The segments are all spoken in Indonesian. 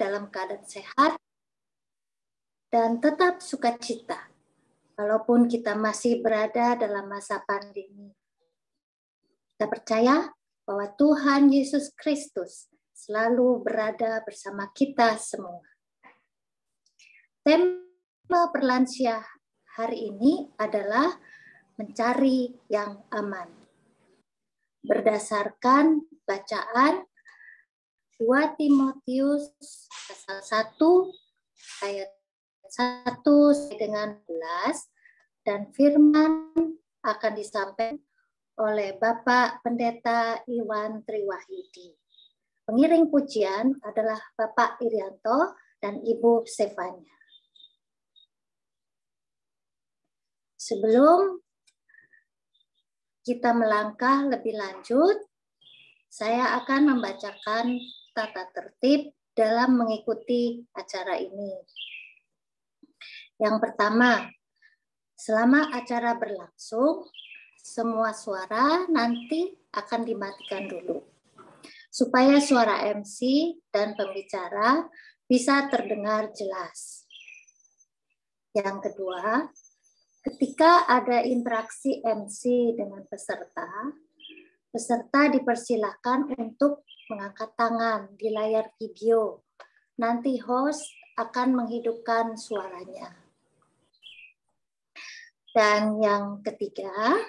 dalam keadaan sehat dan tetap sukacita, walaupun kita masih berada dalam masa pandemi. Kita percaya bahwa Tuhan Yesus Kristus selalu berada bersama kita semua. Tema perlansia hari ini adalah mencari yang aman. Berdasarkan bacaan 2 Timotius pasal 1 ayat 1 dengan 11, dan firman akan disampaikan oleh Bapak Pendeta Iwan Triwahyudi. Pengiring pujian adalah Bapak Irianto dan Ibu Stefania. Sebelum kita melangkah lebih lanjut, saya akan membacakan tata tertib dalam mengikuti acara ini. Yang pertama, selama acara berlangsung, semua suara nanti akan dimatikan dulu, supaya suara MC dan pembicara bisa terdengar jelas. Yang kedua, ketika ada interaksi MC dengan peserta, peserta dipersilakan untuk mengangkat tangan di layar video. Nanti host akan menghidupkan suaranya. Dan yang ketiga,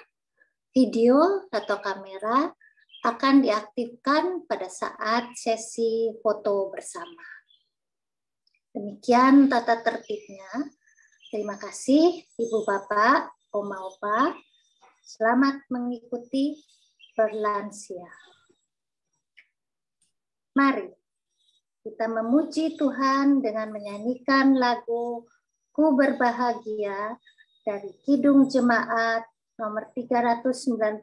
video atau kamera akan diaktifkan pada saat sesi foto bersama. Demikian tata tertibnya. Terima kasih Ibu Bapak, Oma Opa. Selamat mengikuti perlansia. Mari kita memuji Tuhan dengan menyanyikan lagu Ku Berbahagia dari Kidung Jemaat nomor 392,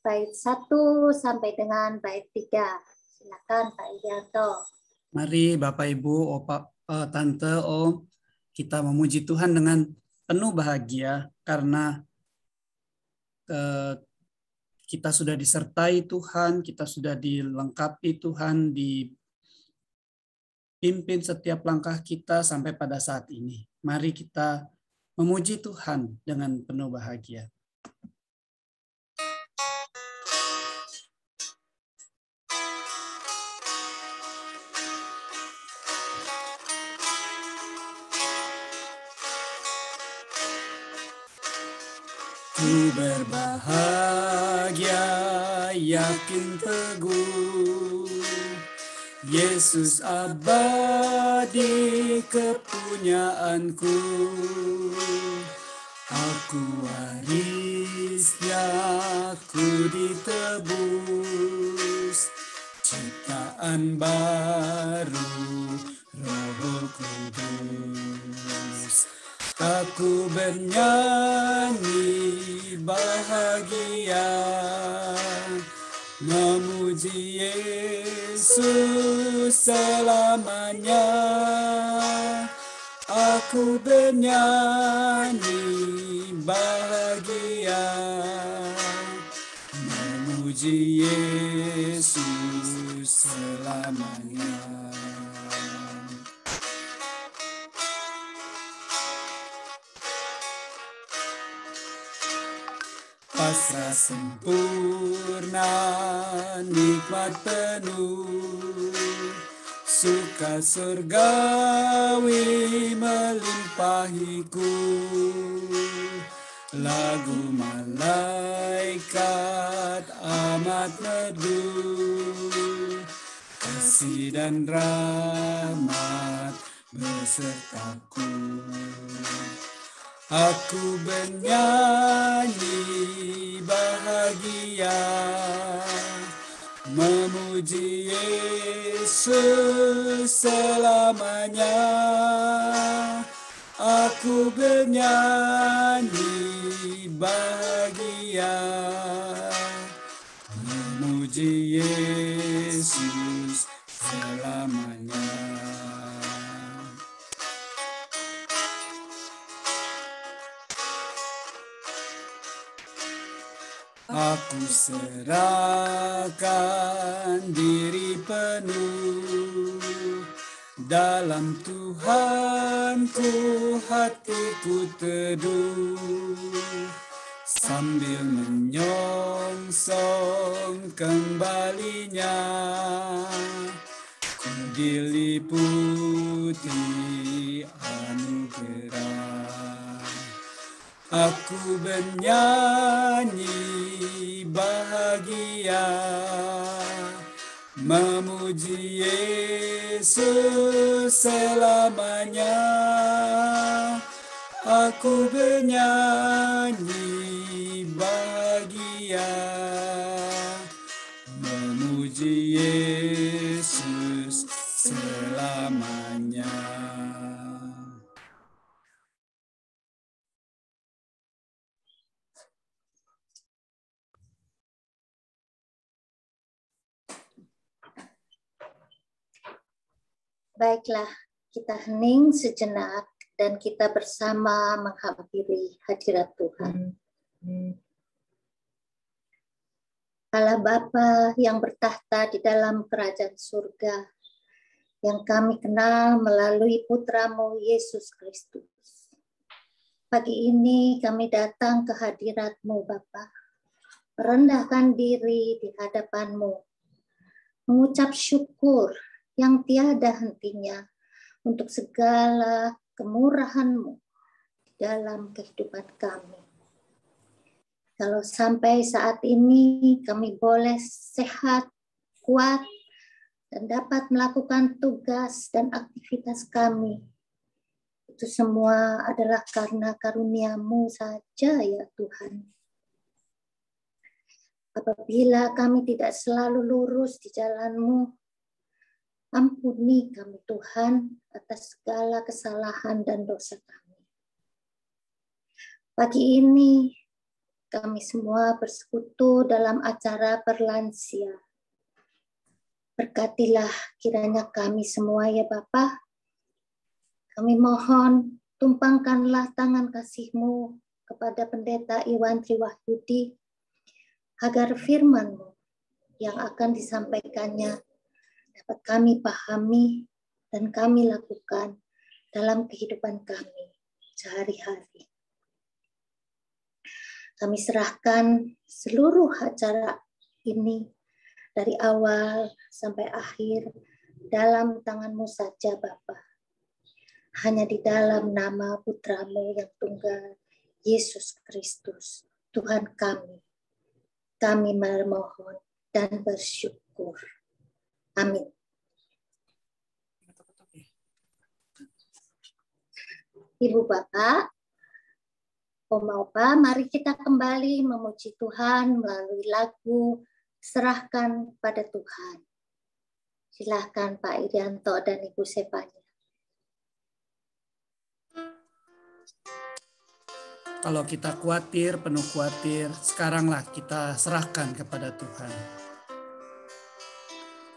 bait 1 sampai dengan bait 3. Silakan Pak Irianto. Mari Bapak Ibu, Opa, Tante, Om, kita memuji Tuhan dengan penuh bahagia karena kita sudah disertai Tuhan, kita sudah dilengkapi Tuhan, dipimpin setiap langkah kita sampai pada saat ini. Mari kita memuji Tuhan dengan penuh bahagia. Ku berbahagia, yakin teguh, Yesus abadi kepunyaanku. Aku warisnya, ku ditebus, ciptaan baru, Roh Kudus. Aku bernyanyi bahagia, memuji Yesus selamanya. Aku bernyanyi bahagia, memuji Yesus selamanya. Pasrah sempurna, nikmat penuh, suka surgawi melimpahiku. Lagu malaikat amat merdu, kasih dan rahmat besertaku. Aku bernyanyi bahagia, memuji Yesus selamanya. Aku bernyanyi bahagia, memuji Yesus selamanya. Aku serahkan diri penuh, Dalam Tuhanku hatiku teduh, sambil menyongsong kembalinya, ku diliputi anugerah. Aku bernyanyi bahagia, memuji Yesus selamanya. Aku bernyanyi bahagia, memuji Yesus selamanya. Baiklah, kita hening sejenak dan kita bersama menghampiri hadirat Tuhan. Allah Bapa yang bertahta di dalam kerajaan surga, yang kami kenal melalui Putra-Mu Yesus Kristus. Pagi ini kami datang ke hadirat-Mu Bapa, merendahkan diri di hadapan-Mu, mengucap syukur yang tiada hentinya untuk segala kemurahan-Mu di dalam kehidupan kami. Kalau sampai saat ini kami boleh sehat, kuat, dan dapat melakukan tugas dan aktivitas kami, itu semua adalah karena karunia-Mu saja ya Tuhan. Apabila kami tidak selalu lurus di jalan-Mu, ampuni kami Tuhan atas segala kesalahan dan dosa kami. Pagi ini kami semua bersekutu dalam acara berlansia. Berkatilah kiranya kami semua ya Bapa. Kami mohon tumpangkanlah tangan kasih-Mu kepada Pendeta Iwan Triwahyudi agar firman-Mu yang akan disampaikannya dapat kami pahami dan kami lakukan dalam kehidupan kami sehari-hari. Kami serahkan seluruh acara ini dari awal sampai akhir dalam tangan-Mu saja Bapa. Hanya di dalam nama Putra-Mu yang tunggal, Yesus Kristus, Tuhan kami memohon dan bersyukur. Amin. Ibu Bapak, Oma Opa, mari kita kembali memuji Tuhan melalui lagu Serahkan pada Tuhan. Silakan Pak Irianto dan Ibu Sepanya. Kalau kita khawatir, penuh khawatir, sekaranglah kita serahkan kepada Tuhan.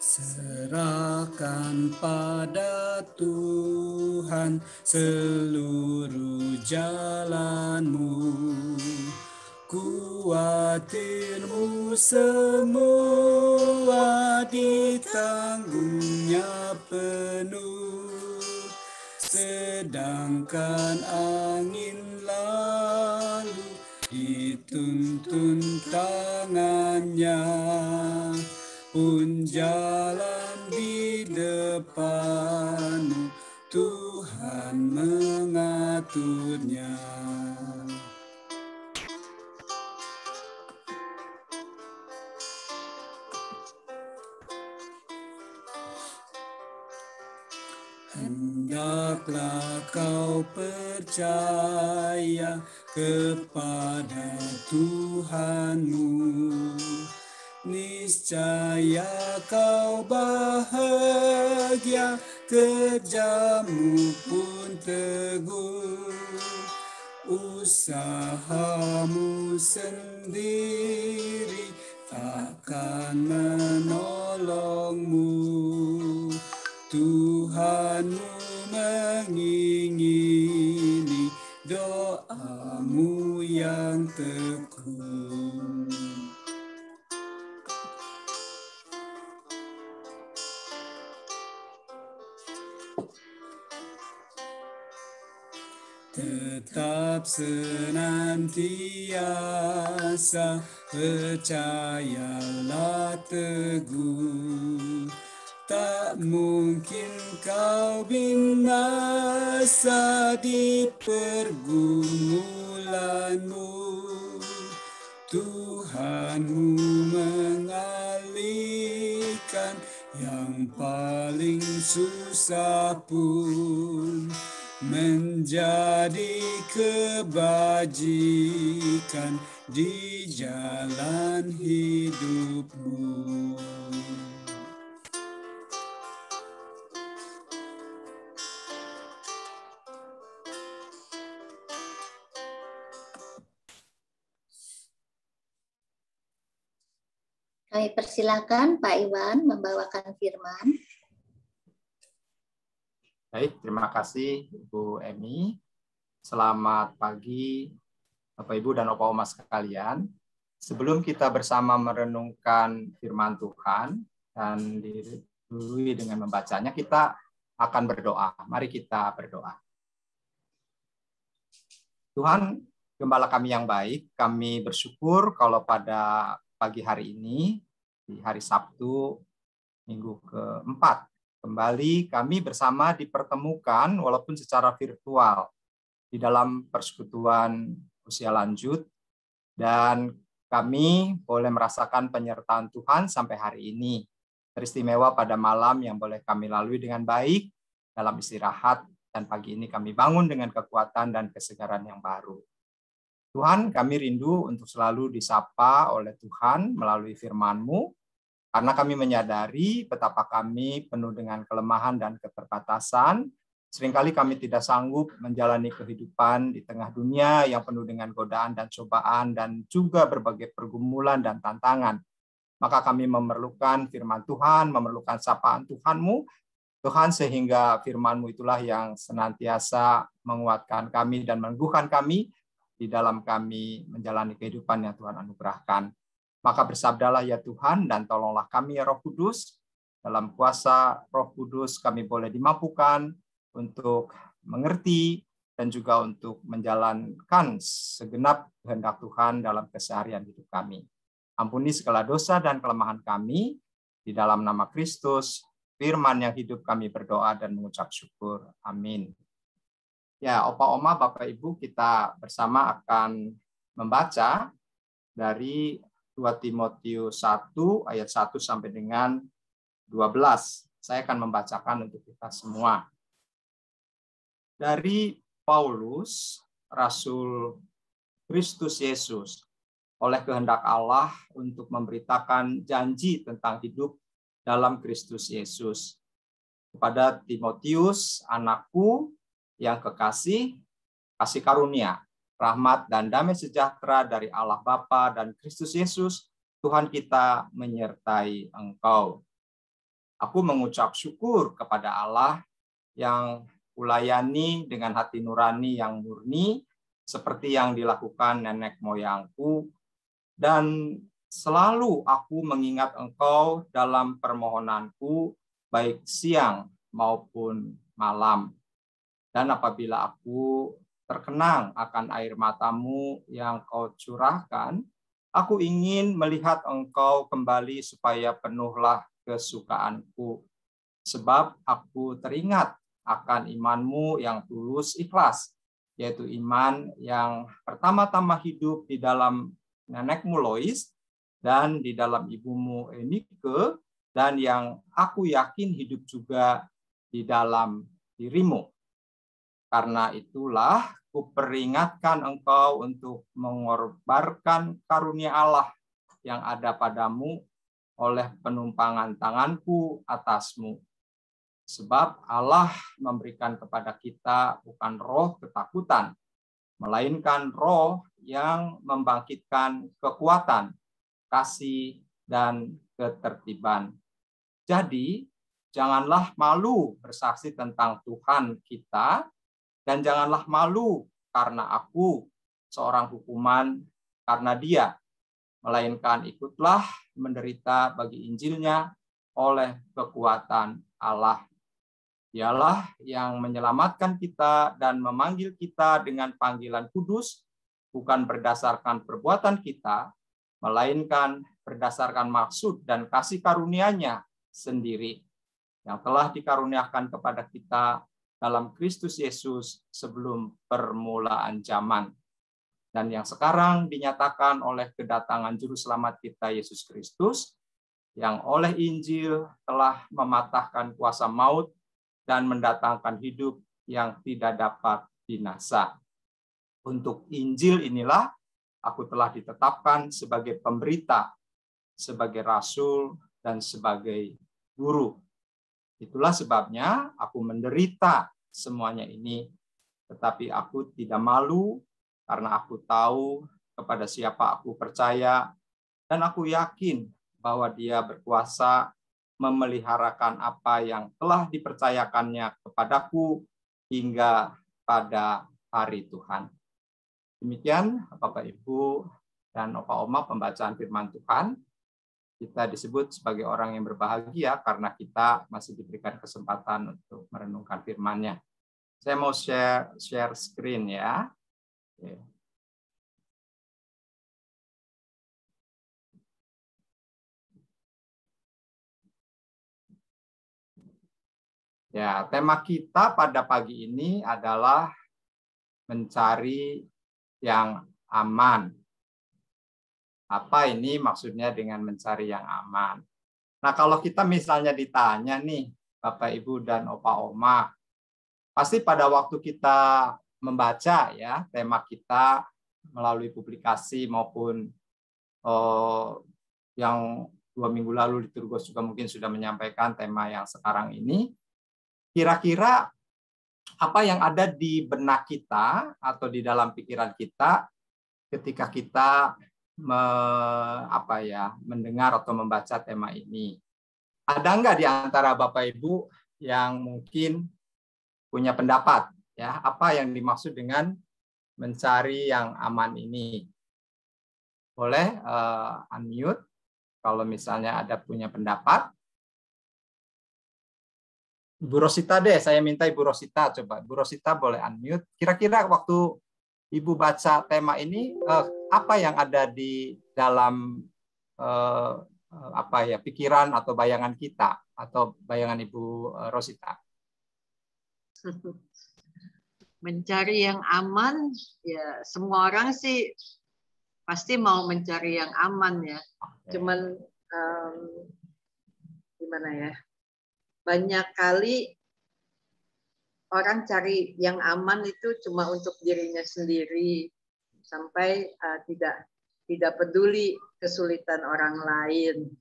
Serahkan pada Tuhan seluruh jalanmu, kuatirmu semua ditanggung-Nya penuh, sedangkan angin lalu dituntun tangan-Nya, pun jalan di depanmu, Tuhan mengaturnya. Hendaklah kau percaya kepada Tuhanmu, niscaya kau bahagia, kerjamu pun teguh, usahamu sendiri takkan menolongmu. Tuhanmu mengingini doamu yang tekun. Tetap senantiasa percayalah teguh, tak mungkin kau binasa di pergumulanmu. Tuhanmu mengalihkan yang paling susah pun menjadi kebajikan di jalan hidupmu. Kami persilakan Pak Iwan membawakan firman. Baik, terima kasih Ibu Emi. Selamat pagi Bapak Ibu dan Opa Oma sekalian. Sebelum kita bersama merenungkan firman Tuhan dan didului dengan membacanya, kita akan berdoa. Mari kita berdoa. Tuhan, Gembala kami yang baik, kami bersyukur kalau pada pagi hari ini, di hari Sabtu, minggu keempat, kembali kami bersama dipertemukan walaupun secara virtual di dalam persekutuan usia lanjut, dan kami boleh merasakan penyertaan Tuhan sampai hari ini. Teristimewa pada malam yang boleh kami lalui dengan baik dalam istirahat, dan pagi ini kami bangun dengan kekuatan dan kesegaran yang baru. Tuhan, kami rindu untuk selalu disapa oleh Tuhan melalui firman-Mu, karena kami menyadari betapa kami penuh dengan kelemahan dan keterbatasan. Seringkali kami tidak sanggup menjalani kehidupan di tengah dunia yang penuh dengan godaan dan cobaan dan juga berbagai pergumulan dan tantangan. Maka kami memerlukan firman Tuhan, memerlukan sapaan Tuhan-Mu, Tuhan, sehingga firman-Mu itulah yang senantiasa menguatkan kami dan meneguhkan kami di dalam kami menjalani kehidupan yang Tuhan anugerahkan. Maka bersabdalah ya Tuhan, dan tolonglah kami ya Roh Kudus. Dalam kuasa Roh Kudus kami boleh dimampukan untuk mengerti dan juga untuk menjalankan segenap kehendak Tuhan dalam keseharian hidup kami. Ampuni segala dosa dan kelemahan kami, di dalam nama Kristus, firman yang hidup kami berdoa dan mengucap syukur. Amin. Ya, Opa Oma, Bapak Ibu, kita bersama akan membaca dari 2 Timotius 1 ayat 1 sampai dengan 12. Saya akan membacakan untuk kita semua. Dari Paulus, Rasul Kristus Yesus, oleh kehendak Allah untuk memberitakan janji tentang hidup dalam Kristus Yesus. Kepada Timotius, anakku yang kekasih, kasih karunia, rahmat dan damai sejahtera dari Allah Bapa dan Kristus Yesus, Tuhan kita menyertai engkau. Aku mengucap syukur kepada Allah yang kulayani dengan hati nurani yang murni, seperti yang dilakukan nenek moyangku, dan selalu aku mengingat engkau dalam permohonanku, baik siang maupun malam. Dan apabila aku terkenang akan air matamu yang kau curahkan, aku ingin melihat engkau kembali supaya penuhlah kesukaanku. Sebab aku teringat akan imanmu yang tulus ikhlas, yaitu iman yang pertama-tama hidup di dalam nenekmu Lois dan di dalam ibumu Enike, dan yang aku yakin hidup juga di dalam dirimu. Karena itulah kuperingatkan engkau untuk mengorbankan karunia Allah yang ada padamu oleh penumpangan tanganku atasmu. Sebab Allah memberikan kepada kita bukan roh ketakutan, melainkan roh yang membangkitkan kekuatan, kasih, dan ketertiban. Jadi, janganlah malu bersaksi tentang Tuhan kita, dan janganlah malu karena aku seorang hukuman karena Dia, melainkan ikutlah menderita bagi Injilnya oleh kekuatan Allah. Dialah yang menyelamatkan kita dan memanggil kita dengan panggilan kudus, bukan berdasarkan perbuatan kita, melainkan berdasarkan maksud dan kasih karunia-Nya sendiri yang telah dikaruniakan kepada kita dalam Kristus Yesus sebelum permulaan zaman, dan yang sekarang dinyatakan oleh kedatangan Juru Selamat kita Yesus Kristus, yang oleh Injil telah mematahkan kuasa maut dan mendatangkan hidup yang tidak dapat binasa. Untuk Injil inilah aku telah ditetapkan sebagai pemberita, sebagai rasul, dan sebagai guru. Itulah sebabnya aku menderita semuanya ini, tetapi aku tidak malu karena aku tahu kepada siapa aku percaya, dan aku yakin bahwa Dia berkuasa memeliharakan apa yang telah dipercayakannya kepadaku hingga pada hari Tuhan. Demikian Bapak Ibu dan Opa Oma pembacaan firman Tuhan. Kita disebut sebagai orang yang berbahagia karena kita masih diberikan kesempatan untuk merenungkan firman-Nya. Saya mau share screen ya. Oke. Ya, tema kita pada pagi ini adalah mencari yang aman. Apa ini maksudnya dengan mencari yang aman? Nah, kalau kita misalnya ditanya nih, Bapak, Ibu, dan Opa, Oma, pasti pada waktu kita membaca ya tema kita melalui publikasi maupun yang 2 minggu lalu Liturgos juga mungkin sudah menyampaikan tema yang sekarang ini, kira-kira apa yang ada di benak kita atau di dalam pikiran kita ketika kita mendengar atau membaca tema ini? Ada nggak di antara Bapak Ibu yang mungkin punya pendapat ya apa yang dimaksud dengan mencari yang aman ini? Boleh unmute kalau misalnya ada punya pendapat. Ibu Rosita deh, saya minta Ibu Rosita coba. Ibu Rosita boleh unmute. Kira-kira waktu Ibu baca tema ini, apa yang ada di dalam pikiran atau bayangan kita atau bayangan Ibu Rosita? Mencari yang aman, ya semua orang sih pasti mau mencari yang aman ya. Okay. Cuman gimana ya? Banyak kali orang cari yang aman itu cuma untuk dirinya sendiri, sampai tidak peduli kesulitan orang lain.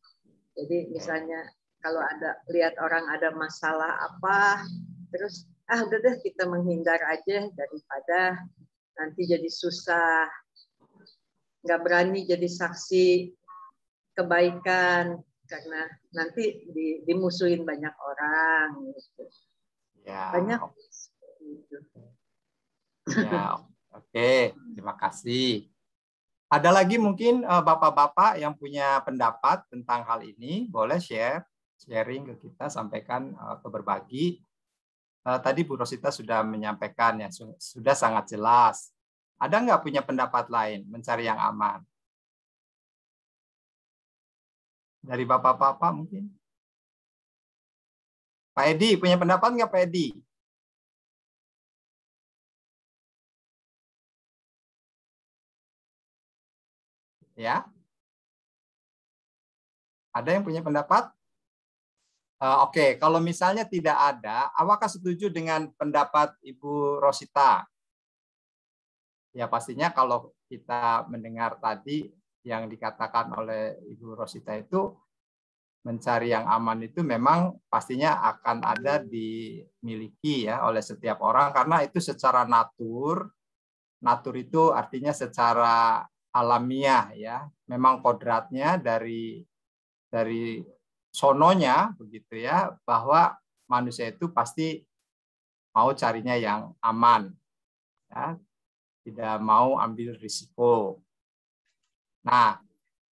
Jadi misalnya kalau lihat orang ada masalah apa, terus udah deh kita menghindar aja daripada nanti jadi susah, nggak berani jadi saksi kebaikan karena nanti dimusuhin banyak orang. Gitu. Ya. Banyak. Gitu. Ya, oke. Terima kasih. Ada lagi mungkin bapak-bapak yang punya pendapat tentang hal ini, boleh sharing ke kita, sampaikan atau berbagi. Tadi Bu Rosita sudah menyampaikan ya, sudah sangat jelas. Ada nggak punya pendapat lain mencari yang aman? Dari bapak-bapak mungkin? Pak Edi, punya pendapat nggak Pak Edi? Ya? Ada yang punya pendapat? Oke, kalau misalnya tidak ada, apakah setuju dengan pendapat Ibu Rosita? Ya pastinya kalau kita mendengar tadi yang dikatakan oleh Ibu Rosita itu, mencari yang aman itu memang pastinya akan ada dimiliki ya oleh setiap orang, karena itu secara natur itu artinya secara alamiah ya, memang kodratnya dari sononya begitu ya, bahwa manusia itu pasti mau carinya yang aman ya, tidak mau ambil risiko. Nah,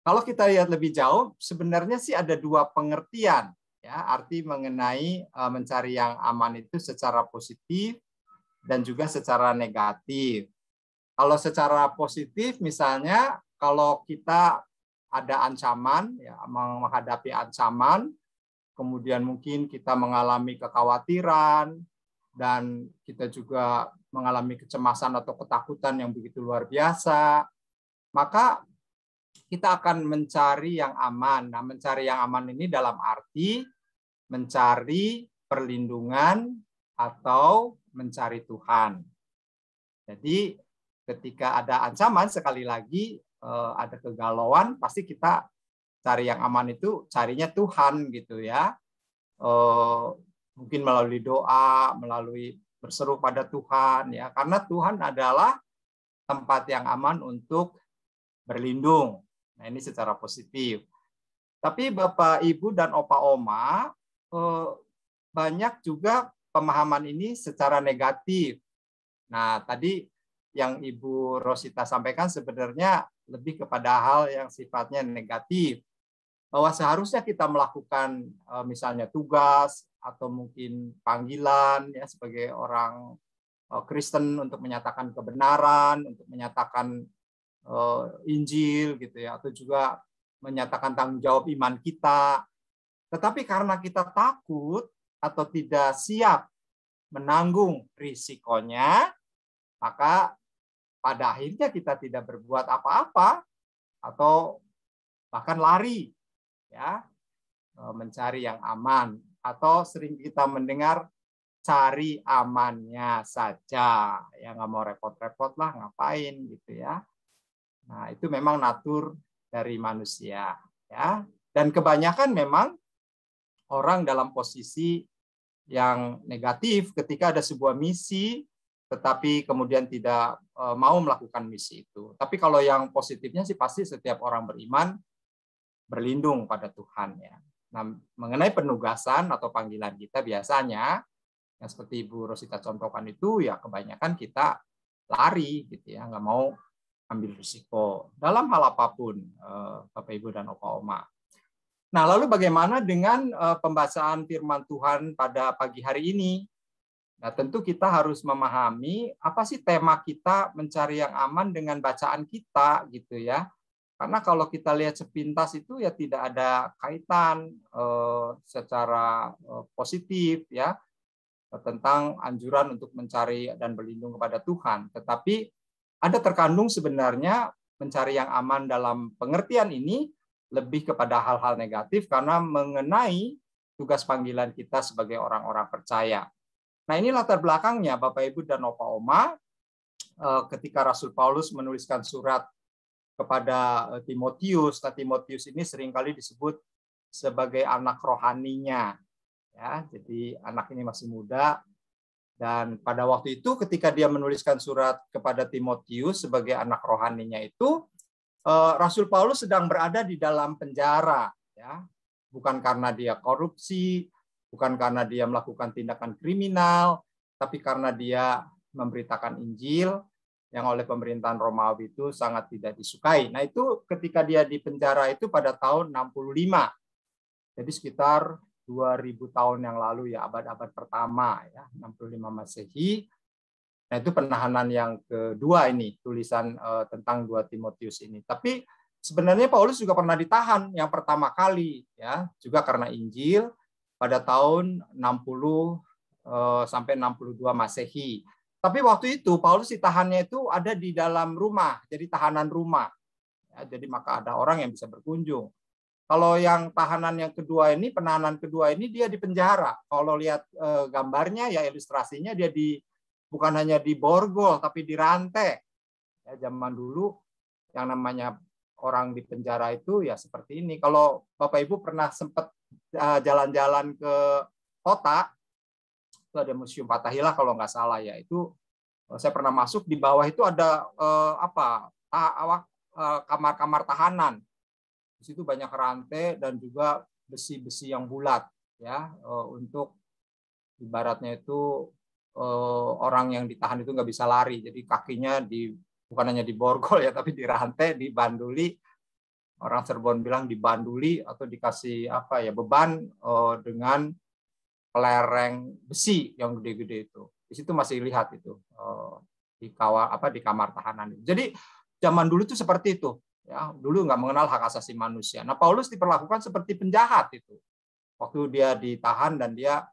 kalau kita lihat lebih jauh, sebenarnya sih ada dua pengertian Ya, arti mengenai mencari yang aman itu secara positif dan juga secara negatif. Kalau secara positif, misalnya kalau kita ada ancaman, ya, menghadapi ancaman, kemudian mungkin kita mengalami kekhawatiran, dan kita juga mengalami kecemasan atau ketakutan yang begitu luar biasa, maka kita akan mencari yang aman. Nah, mencari yang aman ini dalam arti mencari perlindungan atau mencari Tuhan. Jadi ketika ada ancaman, sekali lagi ada kegalauan, pasti kita cari yang aman itu carinya Tuhan gitu ya. Mungkin melalui doa, melalui berseru pada Tuhan ya, karena Tuhan adalah tempat yang aman untuk berlindung. Nah, ini secara positif. Tapi Bapak, Ibu, dan Opa Oma, banyak juga pemahaman ini secara negatif. Nah, tadi yang Ibu Rosita sampaikan sebenarnya lebih kepada hal yang sifatnya negatif. Bahwa seharusnya kita melakukan misalnya tugas atau mungkin panggilan ya sebagai orang Kristen untuk menyatakan kebenaran, untuk menyatakan Injil gitu ya, atau juga menyatakan tanggung jawab iman kita. Tetapi karena kita takut atau tidak siap menanggung risikonya, maka pada akhirnya kita tidak berbuat apa-apa atau bahkan lari ya, mencari yang aman, atau sering kita mendengar cari amannya saja, ya nggak mau repot-repot lah, ngapain gitu ya. Nah, itu memang natur dari manusia ya. Dan kebanyakan memang orang dalam posisi yang negatif ketika ada sebuah misi tetapi kemudian tidak mau melakukan misi itu. Tapi kalau yang positifnya sih pasti setiap orang beriman berlindung pada Tuhan ya. Nah, mengenai penugasan atau panggilan kita biasanya yang seperti Ibu Rosita contohkan itu ya kebanyakan kita lari gitu ya, nggak mau ambil risiko dalam hal apapun, Bapak, Ibu, dan Opa Oma. Nah, lalu bagaimana dengan pembacaan firman Tuhan pada pagi hari ini? Nah, tentu kita harus memahami apa sih tema kita mencari yang aman dengan bacaan kita gitu ya. Karena kalau kita lihat sepintas itu ya tidak ada kaitan secara positif ya tentang anjuran untuk mencari dan berlindung kepada Tuhan. Tetapi ada terkandung sebenarnya mencari yang aman dalam pengertian ini lebih kepada hal-hal negatif karena mengenai tugas panggilan kita sebagai orang-orang percaya. Nah, ini latar belakangnya Bapak, Ibu, dan Opa Oma ketika Rasul Paulus menuliskan surat kepada Timotius. Nah, Timotius ini seringkali disebut sebagai anak rohaninya. Ya, jadi anak ini masih muda. Dan pada waktu itu ketika dia menuliskan surat kepada Timotius sebagai anak rohaninya itu, Rasul Paulus sedang berada di dalam penjara. Ya. Bukan karena dia korupsi, bukan karena dia melakukan tindakan kriminal, tapi karena dia memberitakan Injil yang oleh pemerintahan Romawi itu sangat tidak disukai. Nah, itu ketika dia di penjara itu pada tahun 65. Jadi sekitar 2000 tahun yang lalu ya, abad-abad pertama ya, 65 Masehi. Nah, itu penahanan yang kedua ini, tulisan tentang 2 Timotius ini. Tapi sebenarnya Paulus juga pernah ditahan yang pertama kali ya, juga karena Injil pada tahun 60 sampai 62 Masehi. Tapi waktu itu Paulus ditahannya itu ada di dalam rumah, jadi tahanan rumah. Ya, jadi maka ada orang yang bisa berkunjung. Kalau yang tahanan yang kedua ini, penahanan kedua ini dia di penjara. Kalau lihat gambarnya ya ilustrasinya dia bukan hanya di borgol tapi dirantai. Ya, zaman dulu yang namanya orang di penjara itu ya seperti ini. Kalau Bapak Ibu pernah sempat jalan-jalan ke kota, itu ada Museum Fathahillah kalau nggak salah ya. Itu saya pernah masuk, di bawah itu ada kamar-kamar tahanan. Di situ banyak rantai dan juga besi-besi yang bulat ya, untuk ibaratnya itu orang yang ditahan itu nggak bisa lari, jadi kakinya bukan hanya diborgol ya, tapi dirantai, dibanduli, orang Cirebon bilang dibanduli atau dikasih apa ya beban dengan kelereng besi yang gede-gede itu. Di situ masih lihat itu di kamar tahanan. Jadi zaman dulu itu seperti itu. Ya, dulu nggak mengenal hak asasi manusia. Nah, Paulus diperlakukan seperti penjahat itu. Waktu dia ditahan dan dia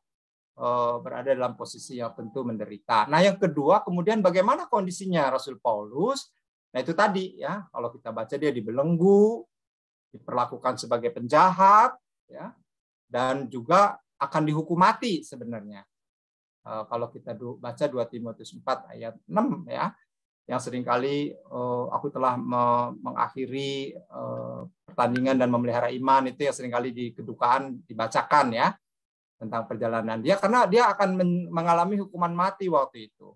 berada dalam posisi yang tentu menderita. Nah, yang kedua, kemudian bagaimana kondisinya Rasul Paulus? Nah, itu tadi ya, kalau kita baca dia dibelenggu, diperlakukan sebagai penjahat, ya, dan juga akan dihukum mati sebenarnya. Kalau kita baca 2 Timotius 4 ayat 6 ya, yang seringkali aku telah mengakhiri pertandingan dan memelihara iman, itu yang seringkali di kedukaan dibacakan ya, tentang perjalanan dia, karena dia akan mengalami hukuman mati waktu itu.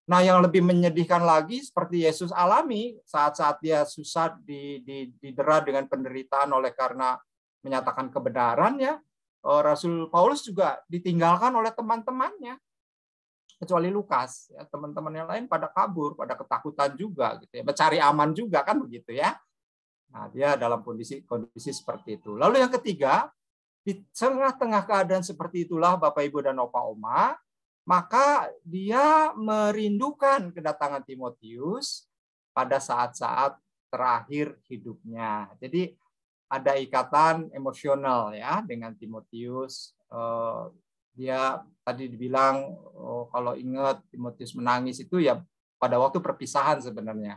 Nah, yang lebih menyedihkan lagi seperti Yesus alami saat-saat dia susah didera dengan penderitaan oleh karena menyatakan kebenaran ya, Rasul Paulus juga ditinggalkan oleh teman-temannya. Kecuali Lukas, ya, teman-teman yang lain pada kabur, pada ketakutan juga gitu ya, mencari aman juga kan begitu ya. Nah, dia dalam kondisi seperti itu. Lalu yang ketiga, di tengah-tengah keadaan seperti itulah Bapak Ibu dan Opa Oma, maka dia merindukan kedatangan Timotius pada saat-saat terakhir hidupnya. Jadi ada ikatan emosional ya dengan Timotius. Dia tadi dibilang kalau ingat Timotius menangis itu ya pada waktu perpisahan sebenarnya.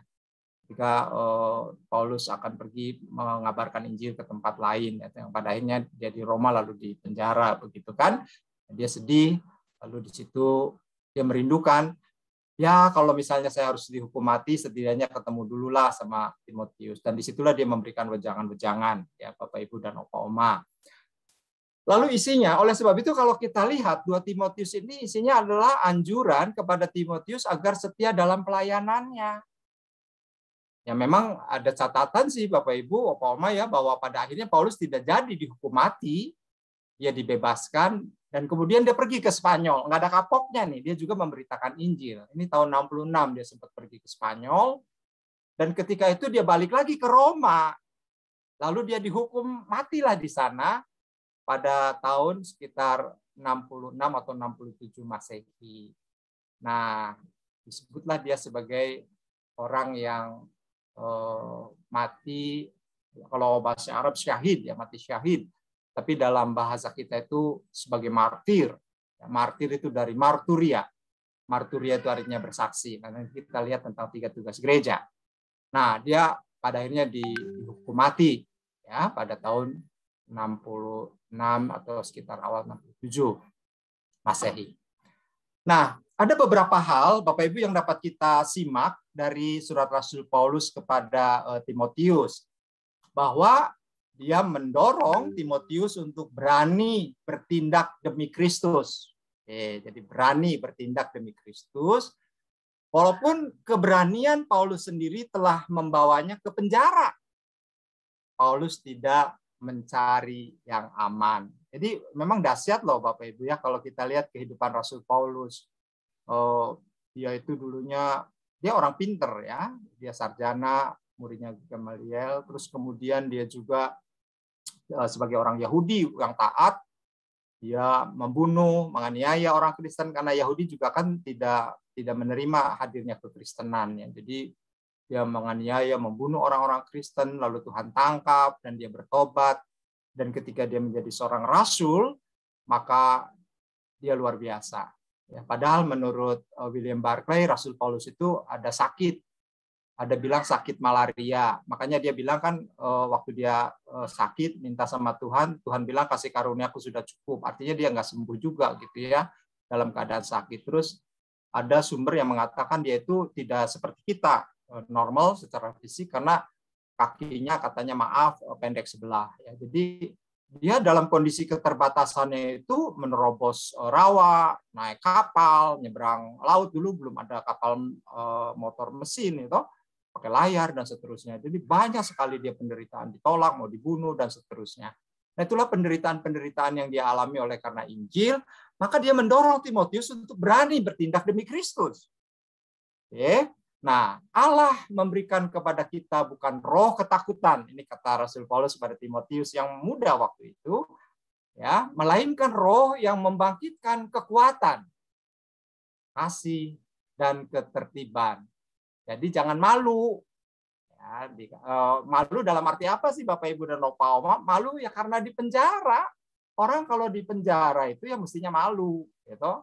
Ketika Paulus akan pergi mengabarkan Injil ke tempat lain, yang pada akhirnya dia di Roma lalu di penjara begitu kan. Dia sedih. Lalu di situ dia merindukan, ya kalau misalnya saya harus dihukum mati, setidaknya ketemu dululah sama Timotius. Dan disitulah dia memberikan wejangan-wejangan, ya Bapak Ibu dan Opa Oma. Lalu isinya, oleh sebab itu kalau kita lihat 2 Timotius ini isinya adalah anjuran kepada Timotius agar setia dalam pelayanannya. Ya memang ada catatan sih Bapak Ibu, Opa Oma ya, bahwa pada akhirnya Paulus tidak jadi dihukum mati, dia dibebaskan, dan kemudian dia pergi ke Spanyol. Nggak ada kapoknya nih, dia juga memberitakan Injil. Ini tahun 66 dia sempat pergi ke Spanyol, dan ketika itu dia balik lagi ke Roma. Lalu dia dihukum matilah di sana pada tahun sekitar 66 atau 67 Masehi. Nah, disebutlah dia sebagai orang yang mati, kalau bahasa Arab syahid, ya mati syahid. Tapi dalam bahasa kita itu sebagai martir. Martir itu dari marturia. Marturia itu artinya bersaksi. Karena kita lihat tentang 3 tugas gereja. Nah, dia pada akhirnya dihukum mati ya pada tahun 66 atau sekitar awal 67 Masehi. Nah, ada beberapa hal Bapak Ibu yang dapat kita simak dari surat Rasul Paulus kepada Timotius, bahwa dia mendorong Timotius untuk berani bertindak demi Kristus. Jadi berani bertindak demi Kristus, walaupun keberanian Paulus sendiri telah membawanya ke penjara. Paulus tidak mencari yang aman. Jadi memang dahsyat loh Bapak Ibu ya, kalau kita lihat kehidupan Rasul Paulus. Dia itu dulunya, dia orang pinter ya, dia sarjana, muridnya Gamaliel, terus kemudian dia juga sebagai orang Yahudi yang taat, dia membunuh, menganiaya orang Kristen, karena Yahudi juga kan tidak menerima hadirnya kekristenan. Ya. Jadi dia menganiaya, membunuh orang-orang Kristen, lalu Tuhan tangkap, dan dia bertobat. Dan ketika dia menjadi seorang rasul, maka dia luar biasa. Ya, padahal menurut William Barclay, Rasul Paulus itu ada sakit. Ada bilang sakit malaria. Makanya dia bilang kan waktu dia sakit minta sama Tuhan, Tuhan bilang kasih karuniaku sudah cukup. Artinya dia nggak sembuh juga gitu ya dalam keadaan sakit. Terus ada sumber yang mengatakan dia itu tidak seperti kita normal secara fisik karena kakinya katanya pendek sebelah. Ya. Jadi dia dalam kondisi keterbatasannya itu menerobos rawa, naik kapal, nyebrang laut, dulu belum ada kapal motor mesin itu, pakai layar dan seterusnya. Jadi banyak sekali dia penderitaan, ditolak, mau dibunuh dan seterusnya. Nah, itulah penderitaan-penderitaan yang dia alami oleh karena Injil, maka dia mendorong Timotius untuk berani bertindak demi Kristus. Oke. Nah, Allah memberikan kepada kita bukan roh ketakutan, ini kata Rasul Paulus kepada Timotius yang muda waktu itu, ya, melainkan roh yang membangkitkan kekuatan, kasih, dan ketertiban. Jadi jangan malu. Ya, malu dalam arti apa sih Bapak Ibu dan Opa Oma? Malu ya karena di penjara. Orang kalau di penjara itu ya mestinya malu, gitu.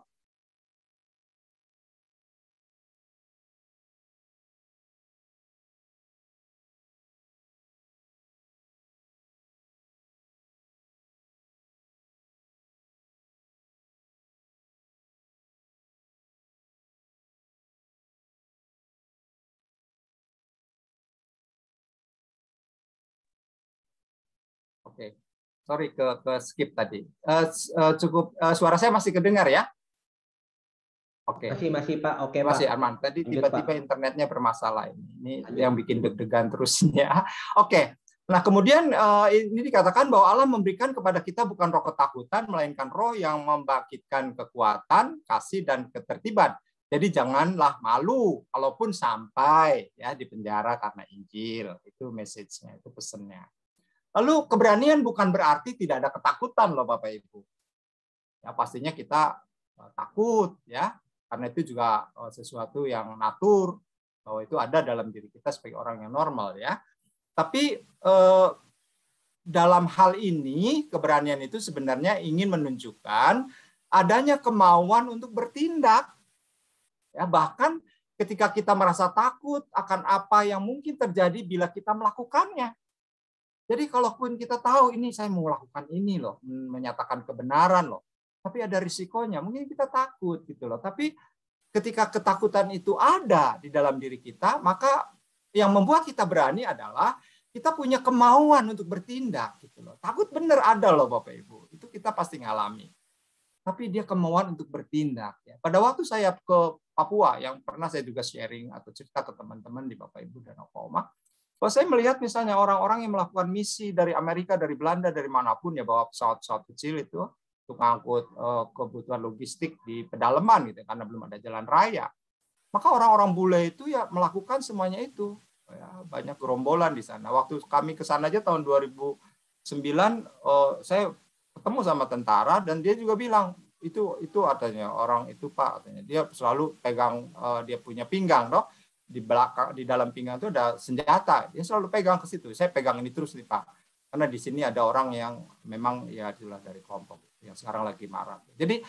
Oke, sorry ke skip tadi. Cukup suara saya masih kedengar ya? Oke. Masih Pak. Oke masih Pak. aman. Tadi tiba-tiba internetnya bermasalah ini yang bikin deg-degan terusnya. Oke. Nah kemudian ini dikatakan bahwa Allah memberikan kepada kita bukan roh ketakutan, melainkan roh yang membangkitkan kekuatan, kasih, dan ketertiban. Jadi janganlah malu, kalaupun sampai ya di penjara karena Injil. Itu message-nya, itu pesannya. Lalu keberanian bukan berarti tidak ada ketakutan loh Bapak Ibu. Ya pastinya kita takut ya, karena itu juga sesuatu yang natur, bahwa itu ada dalam diri kita sebagai orang yang normal ya. Tapi dalam hal ini keberanian itu sebenarnya ingin menunjukkan adanya kemauan untuk bertindak. Ya bahkan ketika kita merasa takut akan apa yang mungkin terjadi bila kita melakukannya. Jadi kalaupun kita tahu ini saya mau lakukan ini loh, menyatakan kebenaran loh, tapi ada risikonya, mungkin kita takut gitu loh. Tapi ketika ketakutan itu ada di dalam diri kita, maka yang membuat kita berani adalah kita punya kemauan untuk bertindak gitu loh. Takut bener ada loh Bapak Ibu, itu kita pasti ngalami. Tapi dia kemauan untuk bertindak. Ya. Pada waktu saya ke Papua, yang pernah saya juga sharing atau cerita ke teman-teman di Bapak Ibu dan Opa Oma, bahwa saya melihat misalnya orang-orang yang melakukan misi dari Amerika, dari Belanda, dari manapun ya bawa pesawat-pesawat kecil itu untuk mengangkut kebutuhan logistik di pedalaman gitu karena belum ada jalan raya. Maka orang-orang bule itu ya melakukan semuanya itu. Ya, banyak gerombolan di sana. Waktu kami ke sana aja tahun 2009 saya ketemu sama tentara dan dia juga bilang itu artinya orang itu Pak katanya dia selalu pegang dia punya pinggang toh. Di belakang di dalam pinggang itu ada senjata, dia selalu pegang ke situ. Saya pegang ini terus nih Pak, karena di sini ada orang yang memang ya itulah dari kelompok yang sekarang lagi marah. Jadi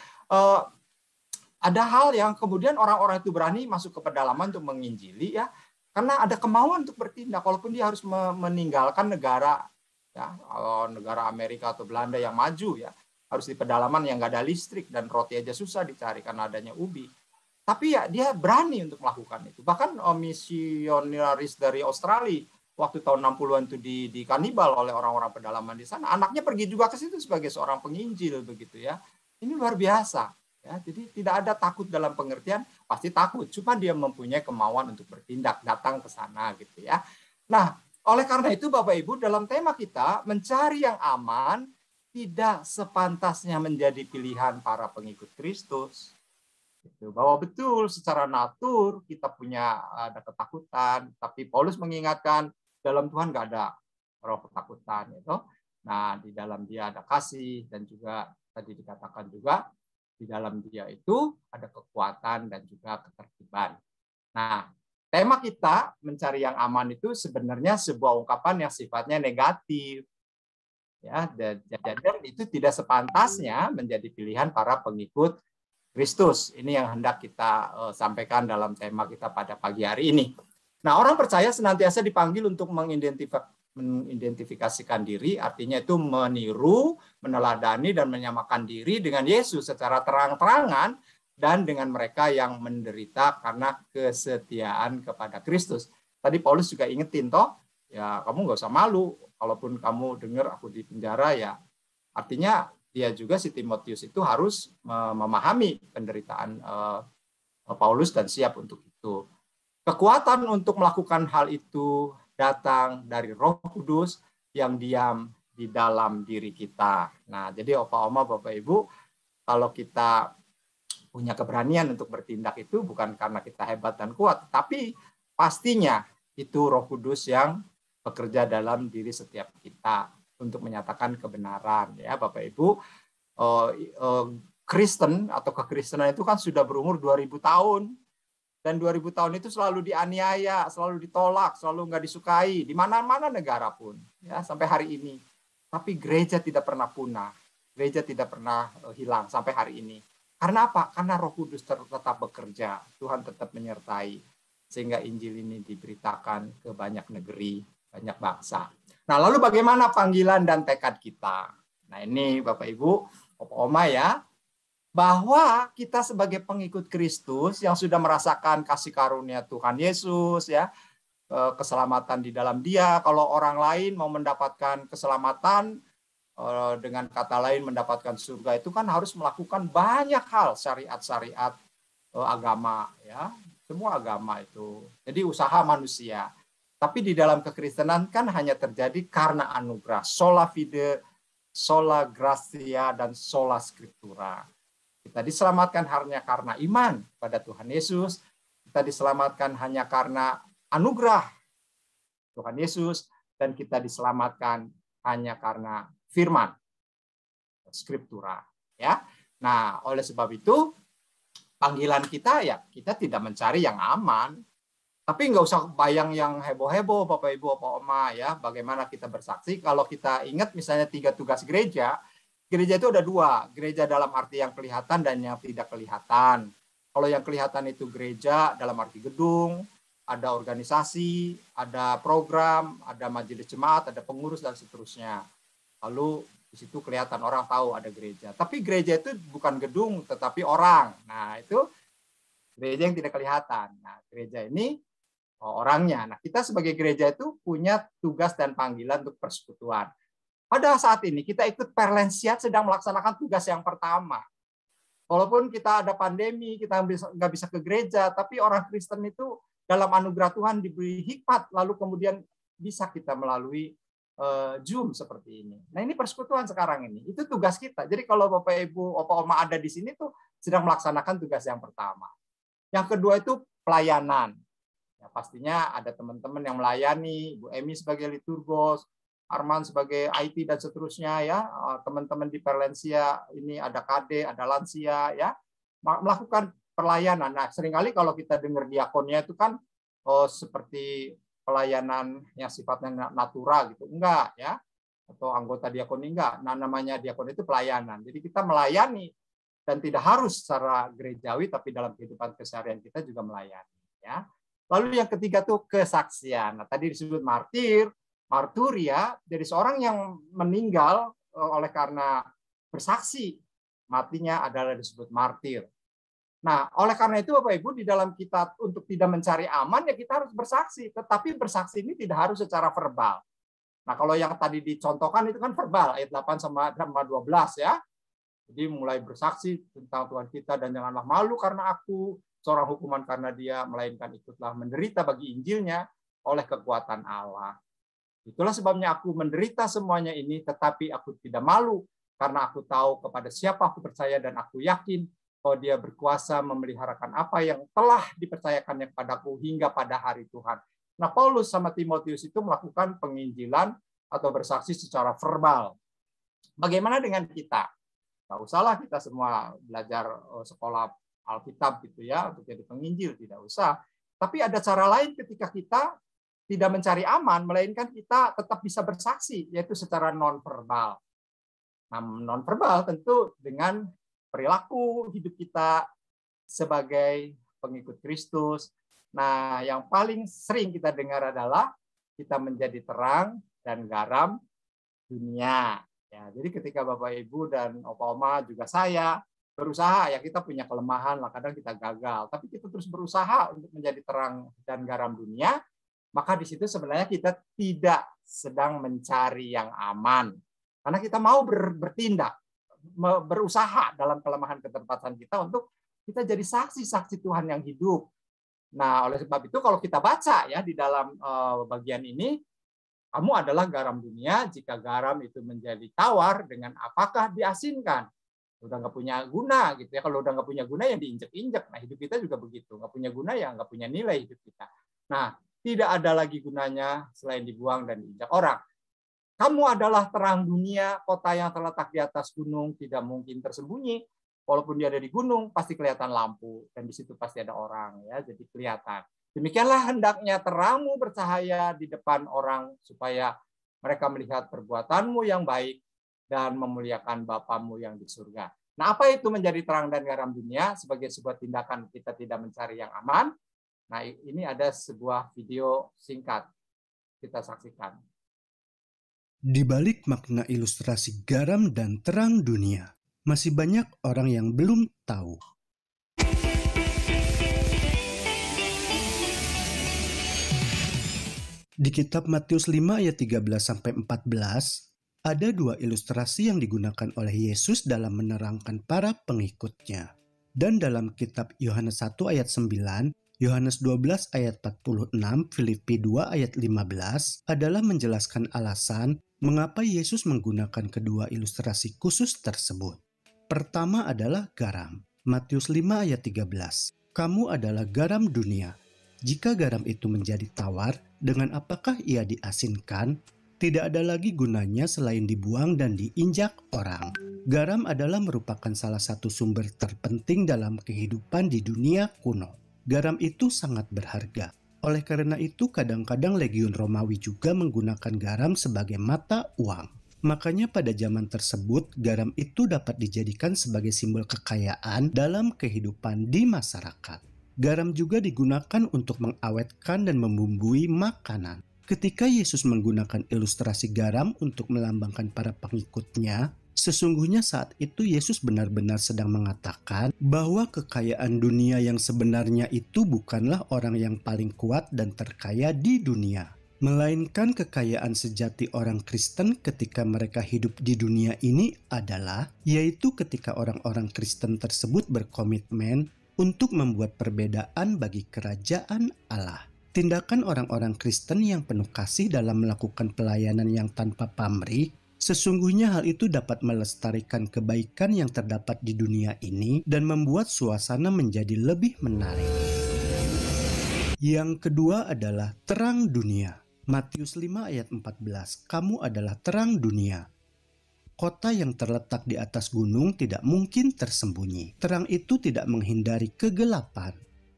ada hal yang kemudian orang-orang itu berani masuk ke pedalaman untuk menginjili ya, karena ada kemauan untuk bertindak, walaupun dia harus meninggalkan negara ya, negara Amerika atau Belanda yang maju ya, harus di pedalaman yang nggak ada listrik dan roti aja susah dicari karena adanya ubi. Tapi ya dia berani untuk melakukan itu. Bahkan misionaris dari Australia waktu tahun 60-an itu di kanibal oleh orang-orang pedalaman di sana. Anaknya pergi juga ke situ sebagai seorang penginjil begitu ya. Ini luar biasa ya. Jadi tidak ada takut dalam pengertian pasti takut, cuma dia mempunyai kemauan untuk bertindak, datang ke sana gitu ya. Nah, oleh karena itu Bapak Ibu dalam tema kita mencari yang aman tidak sepantasnya menjadi pilihan para pengikut Kristus. Bahwa betul secara natur kita punya ada ketakutan, tapi Paulus mengingatkan dalam Tuhan nggak ada roh ketakutan itu. Nah di dalam dia ada kasih dan juga tadi dikatakan juga di dalam dia itu ada kekuatan dan juga ketertiban. Nah tema kita mencari yang aman itu sebenarnya sebuah ungkapan yang sifatnya negatif ya, dan itu tidak sepantasnya menjadi pilihan para pengikut Kristus. Ini yang hendak kita sampaikan dalam tema kita pada pagi hari ini. Nah, orang percaya senantiasa dipanggil untuk mengidentifikasikan diri, artinya itu meniru, meneladani, dan menyamakan diri dengan Yesus secara terang-terangan dan dengan mereka yang menderita karena kesetiaan kepada Kristus. Tadi Paulus juga ingetin toh, ya kamu nggak usah malu, kalaupun kamu dengar aku di penjara ya, artinya dia juga si Timotius itu harus memahami penderitaan Paulus dan siap untuk itu. Kekuatan untuk melakukan hal itu datang dari Roh Kudus yang diam di dalam diri kita. Nah, jadi Opa Oma, Bapak Ibu, kalau kita punya keberanian untuk bertindak itu bukan karena kita hebat dan kuat, tapi pastinya itu Roh Kudus yang bekerja dalam diri setiap kita untuk menyatakan kebenaran, ya Bapak Ibu. Kristen atau kekristenan itu kan sudah berumur 2000 tahun. Dan 2000 tahun itu selalu dianiaya, selalu ditolak, selalu nggak disukai di mana-mana negara pun, ya sampai hari ini. Tapi gereja tidak pernah punah, gereja tidak pernah hilang sampai hari ini. Karena apa? Karena Roh Kudus tetap bekerja, Tuhan tetap menyertai, sehingga Injil ini diberitakan ke banyak negeri, banyak bangsa. Nah, lalu bagaimana panggilan dan tekad kita? Nah, ini Bapak Ibu, Opa Oma ya, bahwa kita sebagai pengikut Kristus yang sudah merasakan kasih karunia Tuhan Yesus, ya, keselamatan di dalam Dia. Kalau orang lain mau mendapatkan keselamatan, dengan kata lain mendapatkan surga, itu kan harus melakukan banyak hal, syariat-syariat agama, ya, semua agama itu. Jadi usaha manusia. Tapi di dalam kekristenan kan hanya terjadi karena anugerah, sola fide, sola gratia, dan sola scriptura. Kita diselamatkan hanya karena iman pada Tuhan Yesus. Kita diselamatkan hanya karena anugerah Tuhan Yesus. Dan kita diselamatkan hanya karena firman, Skriptura. Ya. Nah, oleh sebab itu, panggilan kita ya kita tidak mencari yang aman. Tapi nggak usah bayang yang heboh-heboh, Bapak Ibu, Opa Oma, ya. Bagaimana kita bersaksi? Kalau kita ingat misalnya 3 tugas gereja, gereja itu ada 2, gereja dalam arti yang kelihatan dan yang tidak kelihatan. Kalau yang kelihatan itu gereja dalam arti gedung, ada organisasi, ada program, ada majelis jemaat, ada pengurus, dan seterusnya. Lalu di situ kelihatan, orang tahu ada gereja. Tapi gereja itu bukan gedung, tetapi orang. Nah, itu gereja yang tidak kelihatan. Nah, gereja ini orangnya. Nah, kita sebagai gereja itu punya tugas dan panggilan untuk persekutuan. Pada saat ini kita ikut Perlensiat sedang melaksanakan tugas yang pertama. Walaupun kita ada pandemi, kita nggak bisa ke gereja, tapi orang Kristen itu dalam anugerah Tuhan diberi hikmat, lalu kemudian bisa kita melalui Zoom seperti ini. Nah, ini persekutuan sekarang ini. Itu tugas kita. Jadi kalau Bapak Ibu, Opa Oma ada di sini tuh sedang melaksanakan tugas yang pertama. Yang kedua itu pelayanan. Ya, pastinya ada teman-teman yang melayani, Bu Emi sebagai liturgos, Arman sebagai IT dan seterusnya, ya, teman-teman di Perlensia ini ada KD, ada lansia, ya, melakukan pelayanan. Nah, seringkali kalau kita dengar diakonnya itu kan seperti pelayanan yang sifatnya natural gitu, enggak, ya, atau anggota diakoni enggak. Nah, namanya diakon itu pelayanan. Jadi kita melayani dan tidak harus secara gerejawi, tapi dalam kehidupan keseharian kita juga melayani, ya. Lalu yang ketiga tuh kesaksian. Nah, tadi disebut marturia, jadi seorang yang meninggal oleh karena bersaksi, matinya adalah disebut martir. Nah, oleh karena itu Bapak Ibu, di dalam kita untuk tidak mencari aman, ya kita harus bersaksi. Tetapi bersaksi ini tidak harus secara verbal. Nah, kalau yang tadi dicontohkan itu kan verbal, ayat 8 sama 12 ya. Jadi mulai bersaksi tentang Tuhan kita, dan janganlah malu karena aku, seorang hukuman karena dia, melainkan ikutlah menderita bagi Injilnya oleh kekuatan Allah. Itulah sebabnya aku menderita semuanya ini, tetapi aku tidak malu, karena aku tahu kepada siapa aku percaya, dan aku yakin bahwa Dia berkuasa memeliharakan apa yang telah dipercayakannya kepadaku hingga pada hari Tuhan. Nah, Paulus sama Timotius itu melakukan penginjilan atau bersaksi secara verbal. Bagaimana dengan kita? Nggak usahlah kita semua belajar sekolah Alkitab gitu ya, untuk jadi penginjil, tidak usah. Tapi ada cara lain ketika kita tidak mencari aman, melainkan kita tetap bisa bersaksi, yaitu secara non-verbal. Nah, non-verbal tentu dengan perilaku hidup kita sebagai pengikut Kristus. Nah, yang paling sering kita dengar adalah kita menjadi terang dan garam dunia. Ya, jadi ketika Bapak Ibu dan Opa Oma juga saya berusaha, ya kita punya kelemahan, lah kadang kita gagal, tapi kita terus berusaha untuk menjadi terang dan garam dunia. Maka di situ sebenarnya kita tidak sedang mencari yang aman. Karena kita mau bertindak, berusaha dalam kelemahan keterbatasan kita untuk kita jadi saksi-saksi Tuhan yang hidup. Nah, oleh sebab itu kalau kita baca ya di dalam bagian ini, kamu adalah garam dunia, jika garam itu menjadi tawar, dengan apakah diasinkan? Udah nggak punya guna gitu ya. Kalau udah nggak punya guna, ya diinjek-injek. Nah, hidup kita juga begitu. Nggak punya guna, ya nggak punya nilai hidup kita. Nah, tidak ada lagi gunanya selain dibuang dan diinjak orang. Kamu adalah terang dunia, kota yang terletak di atas gunung, tidak mungkin tersembunyi. Walaupun dia ada di gunung, pasti kelihatan lampu, dan di situ pasti ada orang, ya, jadi kelihatan. Demikianlah hendaknya terangmu bercahaya di depan orang, supaya mereka melihat perbuatanmu yang baik dan memuliakan Bapamu yang di surga. Nah, apa itu menjadi terang dan garam dunia? Sebagai sebuah tindakan kita tidak mencari yang aman. Nah, ini ada sebuah video singkat. Kita saksikan. Di balik makna ilustrasi garam dan terang dunia, masih banyak orang yang belum tahu. Di kitab Matius 5 ayat 13-14, ada dua ilustrasi yang digunakan oleh Yesus dalam menerangkan para pengikutnya. Dan dalam kitab Yohanes 1 ayat 9, Yohanes 12 ayat 46, Filipi 2 ayat 15 adalah menjelaskan alasan mengapa Yesus menggunakan kedua ilustrasi khusus tersebut. Pertama adalah garam. Matius 5 ayat 13. Kamu adalah garam dunia. Jika garam itu menjadi tawar, dengan apakah ia diasinkan? Tidak ada lagi gunanya selain dibuang dan diinjak orang. Garam adalah merupakan salah satu sumber terpenting dalam kehidupan di dunia kuno. Garam itu sangat berharga. Oleh karena itu, kadang-kadang Legiun Romawi juga menggunakan garam sebagai mata uang. Makanya pada zaman tersebut, garam itu dapat dijadikan sebagai simbol kekayaan dalam kehidupan di masyarakat. Garam juga digunakan untuk mengawetkan dan membumbui makanan. Ketika Yesus menggunakan ilustrasi garam untuk melambangkan para pengikutnya, sesungguhnya saat itu Yesus benar-benar sedang mengatakan bahwa kekayaan dunia yang sebenarnya itu bukanlah orang yang paling kuat dan terkaya di dunia, melainkan kekayaan sejati orang Kristen ketika mereka hidup di dunia ini adalah, yaitu ketika orang-orang Kristen tersebut berkomitmen untuk membuat perbedaan bagi kerajaan Allah. Tindakan orang-orang Kristen yang penuh kasih dalam melakukan pelayanan yang tanpa pamrih, sesungguhnya hal itu dapat melestarikan kebaikan yang terdapat di dunia ini dan membuat suasana menjadi lebih menarik. Yang kedua adalah terang dunia. Matius 5 ayat 14, kamu adalah terang dunia. Kota yang terletak di atas gunung tidak mungkin tersembunyi. Terang itu tidak menghindari kegelapan.